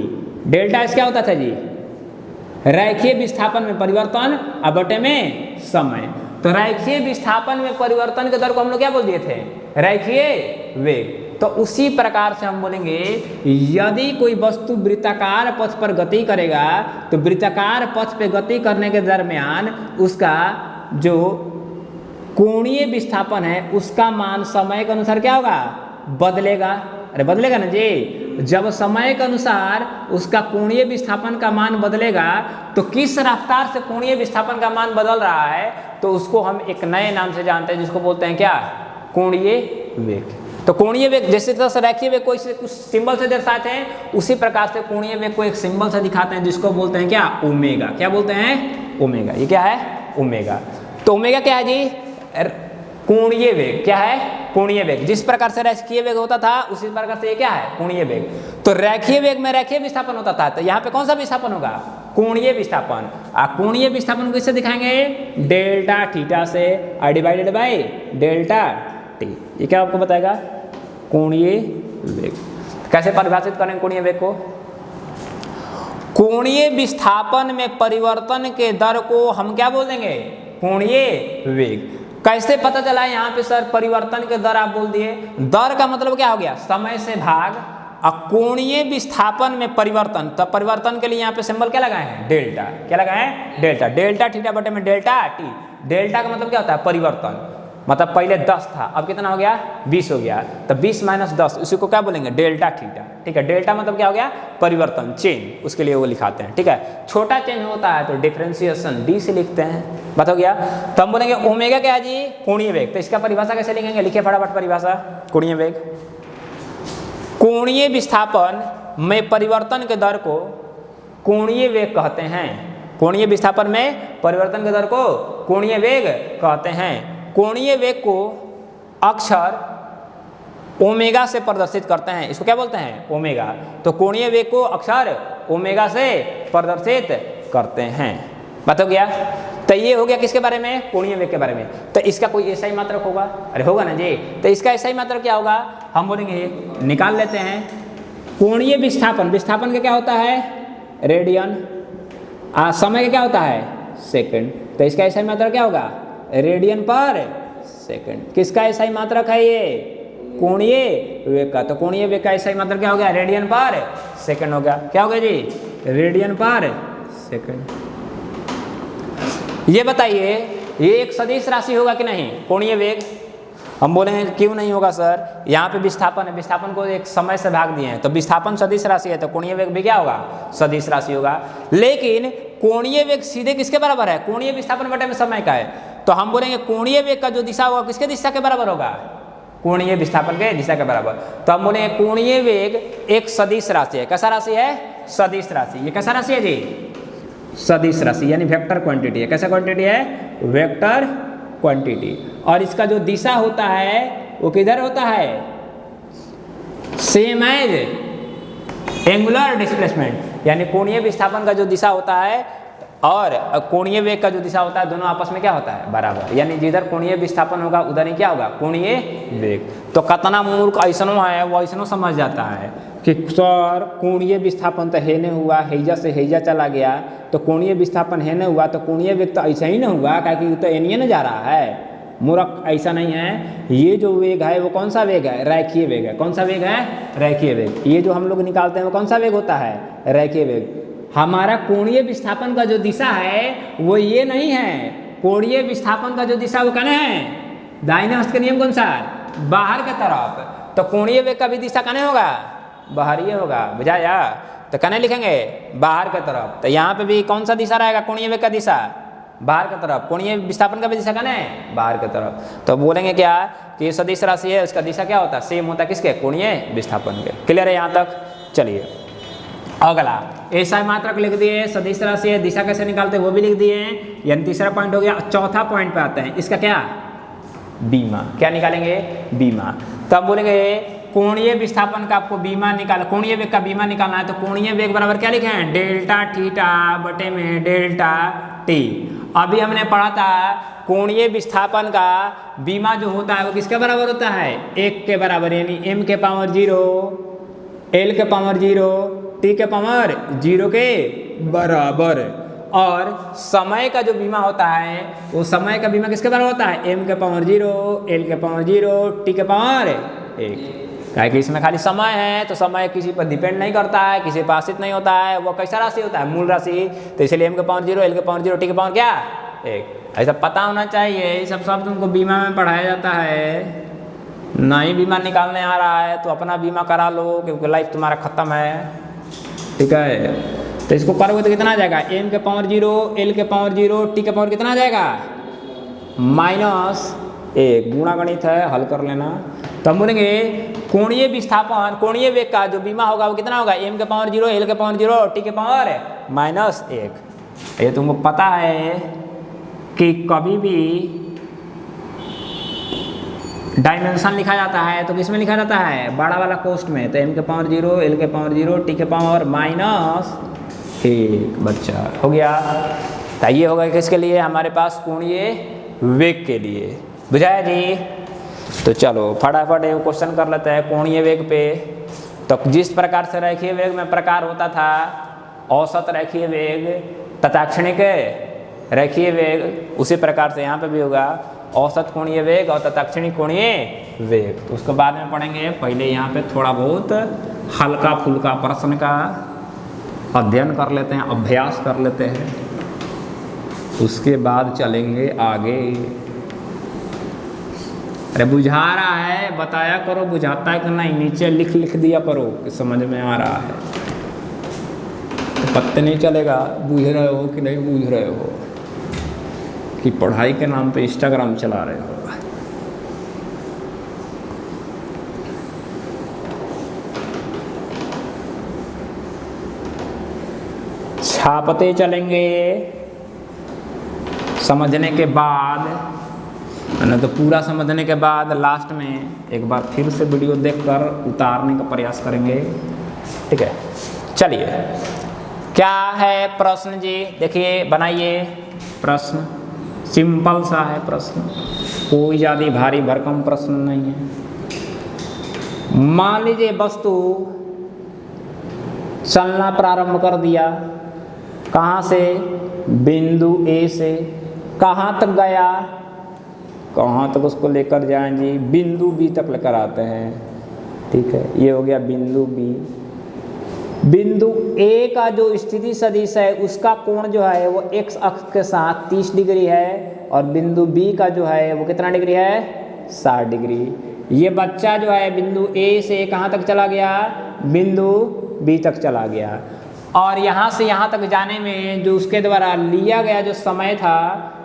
डेल्टा एस क्या होता था जी रेखीय विस्थापन में परिवर्तन बटे में समय। तो रेखीय विस्थापन में परिवर्तन के दर को हम लोग क्या बोल दिए थे रेखीय वेग। तो उसी प्रकार से हम बोलेंगे यदि कोई वस्तु वृत्ताकार पथ पर गति करेगा तो वृत्ताकार पथ पे गति करने के दरमियान उसका जो कोणीय विस्थापन है उसका मान समय के अनुसार क्या होगा बदलेगा। अरे बदलेगा ना जी। जब समय के अनुसार उसका कोणीय विस्थापन का मान बदलेगा तो किस रफ्तार से कोणीय विस्थापन का मान बदल रहा है, तो उसको हम एक नए नाम से जानते हैं जिसको बोलते हैं क्या, कोणीय वेग। तो कोणीय वेग जैसे तरह से रैखिक वेग को कुछ सिंबल से दर्शाते हैं, उसी प्रकार से कोणीय वेग को एक सिंबल से दिखाते हैं जिसको बोलते हैं क्या, ओमेगा। क्या बोलते हैं, ओमेगा। ये क्या है, ओमेगा। तो ओमेगा क्या है जी, कोणीय वेग। क्या है, कोणीय वेग। जिस प्रकार से रैखिक वेग होता था उसी प्रकार से ये क्या है, कोणीय वेग। तो रैखिक वेग में रैखिक विस्थापन होता था, तो यहाँ पे कौन सा विस्थापन होगा, कोणीय विस्थापन। कोणीय विस्थापन को किससे दिखाएंगे, डेल्टा थीटा से डिवाइडेड बाय डेल्टा टी। ये क्या आपको बताएगा, कोणीय वेग। कैसे परिभाषित करें कोणीय वेग को, कोणीय विस्थापन में परिवर्तन के दर को हम क्या बोल देंगे, कोणीय वेग। कैसे पता चला यहाँ पे सर परिवर्तन के दर आप बोल दिए, दर का मतलब क्या हो गया, समय से भाग, कोणीय विस्थापन में परिवर्तन। तब परिवर्तन के लिए यहाँ पे सिंबल क्या लगाए हैं, डेल्टा। क्या लगाए हैं, डेल्टा। डेल्टा थीटा बटे में डेल्टा टी। डेल्टा का मतलब क्या होता है, परिवर्तन। मतलब पहले 10 था, अब कितना हो गया, 20 हो गया, तो 20 माइनस 10 उसी को क्या बोलेंगे, डेल्टा थीटा। ठीक है, डेल्टा मतलब क्या हो गया, परिवर्तन, चेंज, उसके लिए वो लिखाते हैं। ठीक है, छोटा चेंज होता है तो डिफरेंशिएशन डी से लिखते हैं। बात हो गया। तो हम बोलेंगे ओमेगा क्या है जी, कोणीय वेग। तो इसका परिभाषा कैसे लिखेंगे, लिखिए फटाफट परिभाषा, कोणीय वेग। कोणीय विस्थापन में परिवर्तन के दर को कोणीय वेग कहते हैं। कोणीय विस्थापन में परिवर्तन के दर को कोणीय वेग कहते हैं। कोणीय वेग को अक्षर ओमेगा से प्रदर्शित करते हैं, इसको क्या बोलते हैं, ओमेगा। तो कोणीय वेग को अक्षर ओमेगा से प्रदर्शित करते हैं। बात हो गया। तो ये हो गया किसके बारे में, कोणीय वेग के बारे में। तो इसका कोई ऐसा ही मात्रक होगा, अरे होगा ना जी। तो इसका ऐसा ही मात्रक क्या होगा, हम बोलेंगे निकाल लेते हैं। कोणीय विस्थापन, विस्थापन का क्या होता है, रेडियन। समय का क्या होता है, सेकंड। तो इसका ऐसा ही मात्रक क्या होगा, रेडियन पर सेकंड। किसका ऐसा ही मात्रक है ये, कोणीय वेग का। तो कोणीय वेग का ऐसा ही मात्रक क्या हो गया, रेडियन पर सेकंड हो गया। क्या हो गया जी, रेडियन पर सेकंड। ये बताइए ये एक सदिश राशि होगा कि नहीं, कोणीय वेग। हम बोलेंगे क्यों नहीं होगा सर, यहाँ पे विस्थापन है, विस्थापन को एक समय से भाग दिए हैं, तो विस्थापन सदिश राशि है, तो कोणीय वेग भी क्या होगा, सदिश राशि होगा। लेकिन कोणीय वेग सीधे किसके बराबर है, कोणीय विस्थापन बटे में समय का है। तो हम बोलेंगे कोणीय वेग का जो दिशा होगा किसके दिशा के बराबर होगा, कोणीय विस्थापन के दिशा के बराबर। तो हम बोलेंगे कोणीय वेग एक सदिश राशि है। कैसा राशि है, सदिश राशि। ये कैसा राशि है जी, सदिश राशि, यानी वेक्टर क्वांटिटी है। कैसा क्वांटिटी है, वेक्टर क्वांटिटी। और इसका जो दिशा होता है वो किधर होता है, सेम एज एंगुलर डिस्प्लेसमेंट, यानी कोणीय विस्थापन का जो दिशा होता है और कोणीय वेग का जो दिशा होता है दोनों आपस में क्या होता है, बराबर। यानी जिधर कोणीय विस्थापन होगा उधर ही क्या होगा, कोणीय वेग। तो कितना मूर्ख ऐसनो है वो ऐसनो समझ जाता है कि सर कोणीय विस्थापन तो है नहीं हुआ, हैजा से हैजा चला गया, तो कोणीय विस्थापन है नहीं हुआ तो कोणीय वेग तो ऐसा ही नहीं हुआ, क्योंकि तो एनिए न जा रहा है। मूर्ख, ऐसा नहीं है। ये जो वेग है वो कौन सा वेग है, रैखिक वेग है। कौन सा वेग है, रैखिक वेग। ये जो हम लोग निकालते हैं वो कौन सा वेग होता है, रैखिक वेग। हमारा कोणीय विस्थापन का जो दिशा है वो ये नहीं है, कोणीय विस्थापन का जो दिशा वो कहना है दाहिने हस्त के नियम के अनुसार बाहर के तरफ। तो कोणीय वेग का भी दिशा कहने होगा, बाहरी होगा, बुझाया। तो कहने लिखेंगे बाहर के तरफ। तो यहाँ पे भी कौन सा दिशा रहेगा, कोणीय वेग का दिशा बाहर की तरफ, कोणीय विस्थापन का भी दिशा कहना है बाहर की तरफ। तो बोलेंगे क्या कि ये सदिश राशि है, उसका दिशा क्या होता है, सेम होता है किसके, कोणीय विस्थापन के। क्लियर है यहाँ तक। चलिए अगला, ऐसा मात्रक लिख दिए, सदिश राशि है, दिशा कैसे निकालते हैं वो भी लिख दिए हैं, यानी तीसरा पॉइंट हो गया। चौथा पॉइंट पे आते हैं, इसका क्या, बीमा। क्या निकालेंगे, बीमा। तब बोलेंगे कोणीय विस्थापन का आपको बीमा निकाल, कोणीय वेग का बीमा निकालना है। तो कोणीय वेग बराबर क्या लिखे हैं, डेल्टा थीटा बटे में डेल्टा टी। अभी हमने पढ़ा था कोणीय विस्थापन का बीमा जो होता है वो किसके बराबर होता है, 1 के बराबर, यानी m के पावर 0, l के पावर 0, t के पावर 0 के बराबर। और समय का जो बीमा होता है वो समय का बीमा किसके बराबर होता है, m के पावर 0, l के पावर 0, t के पावर 1। क्या कि इसमें खाली समय है तो समय किसी पर डिपेंड नहीं करता है, किसी पर आश्रित नहीं होता है, वो कैसा राशि होता है, मूल राशि। तो इसलिए m के पावर 0, l के पावर 0, t के पावर क्या 1। ऐसा पता होना चाहिए, ये सब तुमको बीमा में पढ़ाया जाता है। नहीं बीमा निकालने आ रहा है तो अपना बीमा करा लो, क्योंकि लाइफ तुम्हारा ख़त्म है। ठीक है, तो इसको करोगे तो कितना आ जाएगा, m के पावर 0, l के पावर 0, t के पावर कितना आ जाएगा -1। गुणा गणित है, हल कर लेना। तो हम बोलेंगे कोणीय विस्थापन, कोणीय वेग का जो बीमा होगा वो कितना होगा, m के पावर 0, l के पावर 0, t के पावर -1। ये तुमको पता है कि कभी भी डायमेंशन लिखा जाता है तो किसमें लिखा जाता है, बड़ा वाला कोष्ठ में। तो m के पावर 0, l के पावर 0, t के पावर -1। बच्चा हो गया। तो ये होगा किसके लिए, हमारे पास कोणीय वेग के लिए। बुझाया जी? तो चलो फटाफट एक क्वेश्चन कर लेते हैं कोणीय वेग पे। तो जिस प्रकार से रेखीय वेग में प्रकार होता था, औसत रेखीय वेग, तत्क्षणिक रेखीय वेग, उसी प्रकार से यहाँ पे भी होगा औसत कोणीय वेग और तत्क्षणिक कोणीय वेग। तो उसको बाद में पढ़ेंगे। पहले यहाँ पे थोड़ा बहुत हल्का फुल्का प्रश्न का अध्ययन कर लेते हैं, अभ्यास कर लेते हैं, उसके बाद चलेंगे आगे। अरे बुझा रहा है, बताया करो बुझाता है कि नहीं, नीचे लिख दिया करो कि समझ में आ रहा है। तो पत्ते नहीं चलेगा बुझ रहे हो कि नहीं बुझ रहे हो, कि पढ़ाई के नाम पे इंस्टाग्राम चला रहे हो। छापते चलेंगे समझने के बाद, ना तो पूरा समझने के बाद लास्ट में एक बार फिर से वीडियो देखकर उतारने का प्रयास करेंगे। ठीक है, चलिए क्या है प्रश्न जी, देखिए बनाइए प्रश्न। सिंपल सा है प्रश्न, कोई ज़्यादा भारी भरकम प्रश्न नहीं है। मान लीजिए वस्तु चलना प्रारंभ कर दिया, कहाँ से, बिंदु ए से कहाँ तक गया, कहाँ तक उसको लेकर जाएं जी, बिंदु बी तक लेकर आते हैं। ठीक है, ये हो गया बिंदु बी। बिंदु ए का जो स्थिति सदिश है उसका कोण जो है वो x अक्ष के साथ 30 डिग्री है, और बिंदु बी का जो है वो कितना डिग्री है, 60 डिग्री। ये बच्चा जो है बिंदु ए से कहाँ तक चला गया, बिंदु बी तक चला गया, और यहाँ से यहाँ तक जाने में जो उसके द्वारा लिया गया जो समय था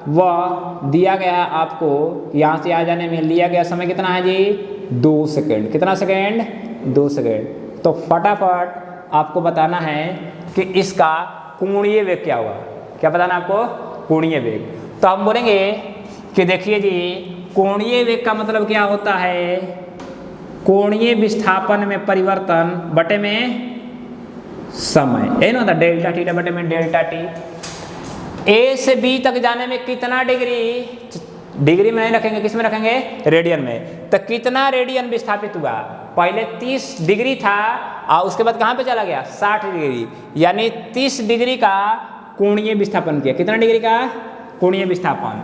वह दिया गया आपको। यहाँ से आ जाने में लिया गया समय कितना है जी, 2 सेकेंड। कितना सेकेंड, 2 सेकेंड। तो फटाफट आपको बताना है कि इसका कोणीय वेग क्या हुआ। क्या बताना आपको, कोणीय वेग। तो हम बोलेंगे कि देखिए जी, कोणीय वेग का मतलब क्या होता है, कोणीय विस्थापन में परिवर्तन बटे में समय, यही ना होता, डेल्टा टी बटे में डेल्टा टी। ए से बी तक जाने में कितना डिग्री, डिग्री में नहीं रखेंगे, किस में रखेंगे, रेडियन में। तो कितना रेडियन विस्थापित हुआ, पहले 30 डिग्री था और उसके बाद कहाँ पे चला गया, 60 डिग्री, यानी 30 डिग्री का कोणीय विस्थापन किया। कितना डिग्री का कोणीय विस्थापन,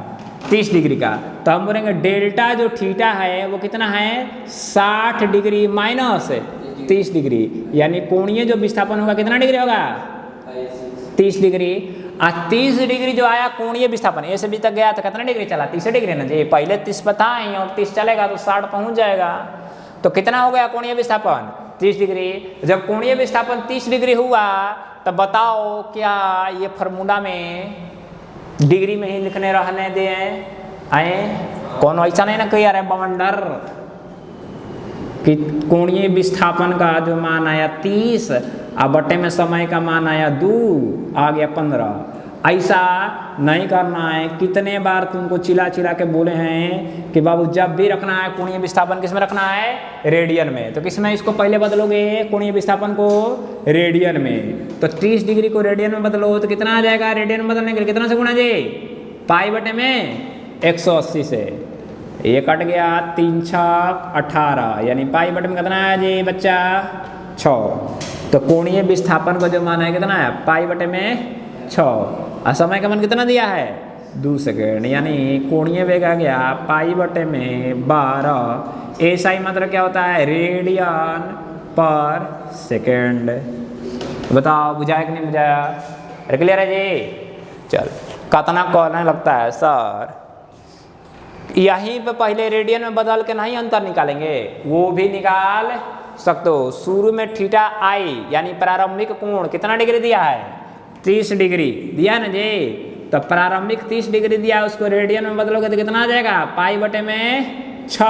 30 डिग्री का। तो हम बोलेंगे डेल्टा जो थीटा है वो कितना है, 60 डिग्री माइनस 30 डिग्री, यानी कोणीय जो विस्थापन होगा कितना डिग्री होगा, 30 डिग्री। 30 डिग्री जो आया कोणीय विस्थापन, ए से बी तक गया तो कितना डिग्री चला, 30 डिग्री ना जी। पहले 30 पता है और 30 चलेगा तो 60 पहुंच जाएगा। तो कितना हो गया कोणीय विस्थापन, 30 डिग्री। जब कोणीय विस्थापन 30 डिग्री हुआ तो बताओ क्या ये फार्मूला में डिग्री में ही लिखने रहने दे आए, कौन ऐसा नहीं ना कही अरे बवंडर कि कोणीय विस्थापन का जो मान आया 30 और बटे में समय का मान आया 2 आ गया 15। ऐसा नहीं करना है। कितने बार तुमको चिल्ला चिल्ला के बोले हैं कि बाबू जब भी रखना है कोणीय विस्थापन किस में रखना है, रेडियन में। तो किस में इसको पहले बदलोगे, कोणीय विस्थापन को रेडियन में। तो 30 डिग्री को रेडियन में बदलो तो कितना आ जाएगा, रेडियन में बदलने के लिए कितना से गुणा जी, पाई बटे में 180 से। ये कट गया 3 छक 18, यानी पाई बटे में कितना है जी बच्चा 6। तो कोणीय विस्थापन का जो मान है कितना है, पाई बटे में 6, और समय का मान कितना दिया है 2 सेकेंड, यानी कोणीय वेग आ गया पाई बटे में 12। ऐसा ही मतलब क्या होता है, रेडियन पर सेकेंड। बताओ बुझाया कि नहीं बुझाया, क्लियर है जी। चल कितना कहने लगता है सर यहीं पे पहले रेडियन में बदल के नहीं अंतर निकालेंगे, वो भी निकाल सकते हो। शुरू में थीटा आई यानी प्रारंभिक कोण कितना डिग्री दिया है, 30 डिग्री दिया ना जी। तो प्रारंभिक 30 डिग्री दिया, उसको रेडियन में बदलोगे तो कितना आ जाएगा, पाई बटे में 6।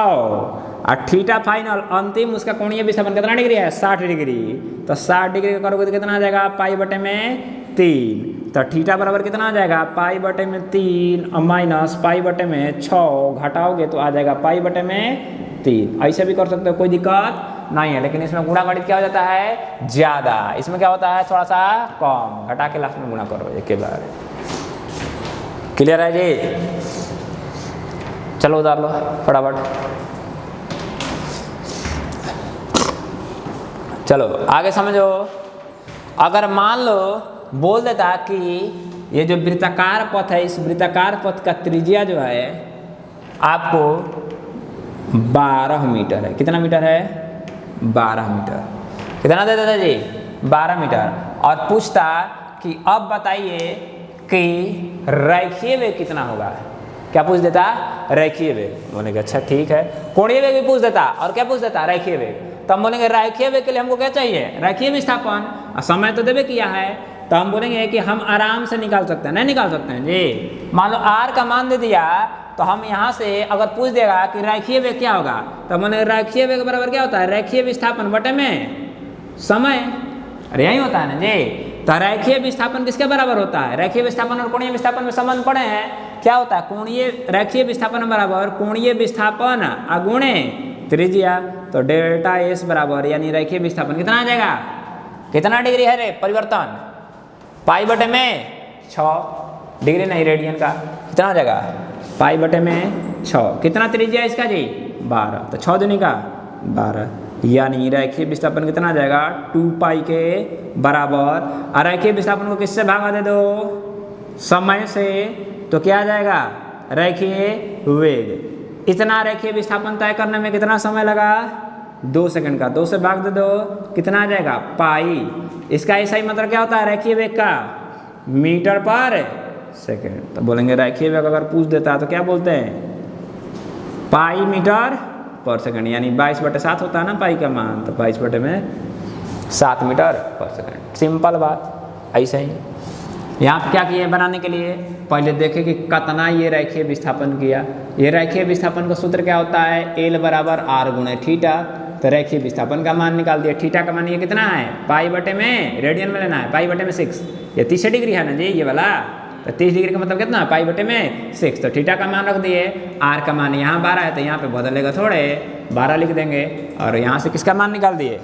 और थीटा फाइनल अंतिम उसका कोणीय विस्थापन कितना डिग्री है, 60 डिग्री। तो 60 डिग्री का करोगे तो कितना आ जाएगा, पाई बटे में 3। तो थीटा बराबर कितना आ जाएगा, पाई बटे में 3 और माइनस पाई बटे में 6, घटाओगे तो आ जाएगा पाई बटे में 3। ऐसे भी कर सकते हो, कोई दिक्कत नहीं है। लेकिन इसमें गुणा गणित क्या हो जाता है, ज़्यादा। इसमें क्या होता है, थोड़ा सा कम, घटा के लास्ट में गुणा करो एक के बार। क्लियर है जी? चलो उतार लो फटाफट। चलो आगे समझो। अगर मान लो बोल देता कि ये जो वृत्ताकार पथ है, इस वृत्ताकार पथ का त्रिज्या जो है आपको 12 मीटर है। कितना मीटर है, 12 मीटर। कितना दे देता जी, 12 मीटर। और पूछता कि अब बताइए कि रेखीय वेग कितना होगा। क्या पूछ देता, रेखीय वेग। बोलेंगे अच्छा ठीक है। कोणीय वेग भी पूछ देता, और क्या पूछ देता, रेखीय वेग। तो हम बोलेंगे रेखीय वेग के लिए हमको क्या चाहिए, रेखीय विस्थापन। समय तो देवे किया है, तो हम बोलेंगे कि हम आराम से निकाल सकते हैं। नहीं निकाल सकते हैं जी। मान लो r का मान दे दिया, तो हम यहाँ से अगर पूछ देगा कि रेखीय वेग क्या होगा, तो मैंने रेखीय वेग बराबर क्या होता है, रेखीय विस्थापन बटे में समय। अरे यही होता है ना जी। तो रेखीय विस्थापन किसके बराबर होता है, रेखीय विस्थापन और कोणीय विस्थापन में संबंध पड़े हैं। क्या होता है, कोणीय रेखीय विस्थापन बराबर कोणीय विस्थापन अगुणे त्रिज्या। तो डेल्टा एस बराबर यानी रेखीय विस्थापन कितना आ जाएगा, कितना डिग्री है रे परिवर्तन, पाई बटे में 6 डिग्री नहीं रेडियन का। कितना आ जाएगा, पाई बटे में 6। कितना त्रिज्या है इसका जी, 12। तो 6 दूनी का 12, यानी रेखीय विस्थापन कितना आ जाएगा, 2 पाई के बराबर। और रेखीय विस्थापन को किससे भागा दे दो, समय से। तो क्या आ जाएगा, रेखीय वेग। इतना रेखीय विस्थापन तय करने में कितना समय लगा, 2 सेकंड का। 2 से भाग दे दो, कितना आ जाएगा, पाई। इसका ऐसा ही मतलब क्या होता है रेखीय वेग का, मीटर पर सेकंड। तो बोलेंगे रेखीय वेग अगर पूछ देता तो क्या बोलते हैं, पाई मीटर पर सेकंड। यानी 22/7 होता है ना पाई का मान, तो 22/7 मीटर पर सेकंड। सिंपल बात। ऐसे ही यहाँ पर क्या किए बनाने के लिए, पहले देखे कि कितना ये रेखीय विस्थापन किया। ये रेखीय विस्थापन का सूत्र क्या होता है, एल बराबर आर गुणे थीटा। तो रेखीय विस्थापन का मान निकाल दिया। थीटा का मान ये कितना है, पाई बटे में, रेडियन में लेना है, पाई बटे में 6। ये 30 डिग्री है ना जी ये वाला। तो 30 डिग्री का मतलब कितना, पाई बटे में 6। तो थीटा का मान रख दिए। आर का मान यहाँ 12 है, तो यहाँ पे बदलेगा थोड़े, 12 लिख देंगे। और यहाँ से किसका मान निकाल दिए,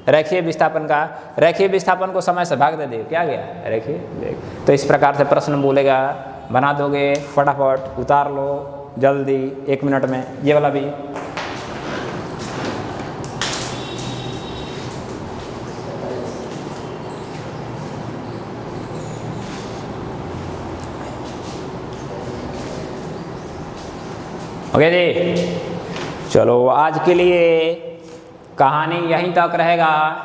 रेखीय विस्थापन का। रेखीय विस्थापन को समय से भाग दे दिए, क्या गया, रेखीय वेग। तो इस प्रकार से प्रश्न बोलेगा, बना दोगे फटाफट, उतार लो जल्दी 1 मिनट में। ये वाला भी ओके जी। चलो आज के लिए कहानी यहीं तक रहेगा,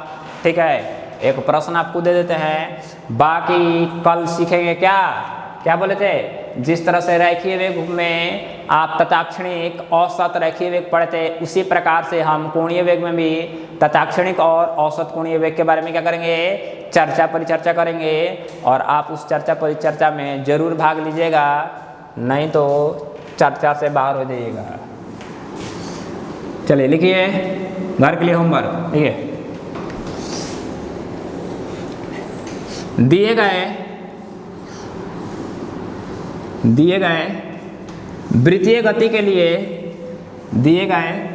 ठीक है। एक प्रश्न आपको दे देते हैं, बाकी कल सीखेंगे क्या क्या बोले थे। जिस तरह से रेखीय वेग में आप तत्क्षणिक औसत रेखीय वेग पढ़ते, उसी प्रकार से हम कोणीय वेग में भी तत्क्षणिक और औसत कोणीय वेग के बारे में क्या करेंगे, चर्चा परिचर्चा करेंगे। और आप उस चर्चा परिचर्चा में जरूर भाग लीजिएगा, नहीं तो चर्चा से बाहर हो जाइएगा। चलिए लिखिए घर के लिए होमवर्क। ठीक है, दिए गए वृत्तीय गति के लिए, दिए गए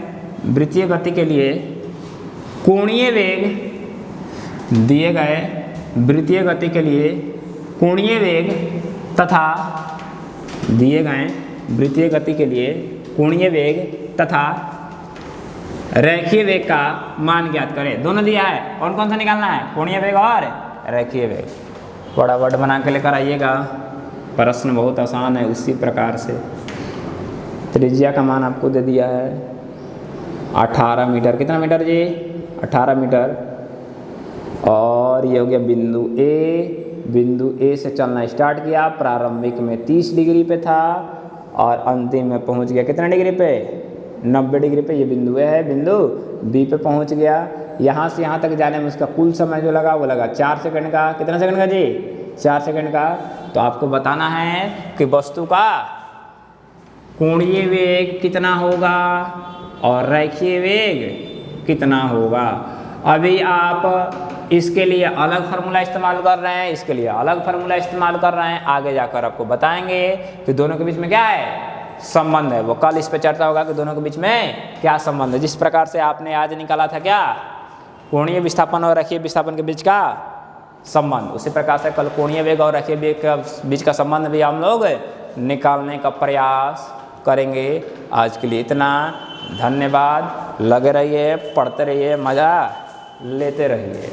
वृत्तीय गति के लिए कोणीय वेग, दिए गए वृत्तीय गति के लिए कोणीय वेग तथा दिए गए वृत्तीय गति के लिए कोणीय वेग तथा रेखीय वेग का मान ज्ञात करें। दोनों दिया है, कौन कौन सा निकालना है, कोणीय वेग और रेखीय वेग। फटाफट बना के लेकर आइएगा, प्रश्न बहुत आसान है। उसी प्रकार से त्रिज्या का मान आपको दे दिया है 18 मीटर। कितना मीटर जी, 18 मीटर। और ये हो गया बिंदु ए। बिंदु ए से चलना स्टार्ट किया, प्रारंभिक में 30 डिग्री पे था, और अंतिम में पहुंच गया कितना डिग्री पे, 90 डिग्री पे। ये बिंदु है, बिंदु बी पे पहुंच गया। यहाँ से यहाँ तक जाने में उसका कुल समय जो लगा वो लगा 4 सेकंड का। कितना सेकंड का जी, 4 सेकंड का। तो आपको बताना है कि वस्तु का कोणीय वेग कितना होगा और रेखीय वेग कितना होगा। अभी आप इसके लिए अलग फार्मूला इस्तेमाल कर रहे हैं, इसके लिए अलग फार्मूला इस्तेमाल कर रहे हैं। आगे जाकर आपको बताएंगे कि दोनों के बीच में क्या है, संबंध है। वो कल इस पे चर्चा होगा कि दोनों के बीच में क्या संबंध है। जिस प्रकार से आपने आज निकाला था क्या, कोणीय विस्थापन और रेखीय विस्थापन के बीच का संबंध, उसी प्रकार से कल कोणीय वेग और रेखीय वेग के बीच का संबंध भी हम लोग निकालने का प्रयास करेंगे। आज के लिए इतना, धन्यवाद। लगे रहिए, पढ़ते रहिए, मज़ा लेते रहिए।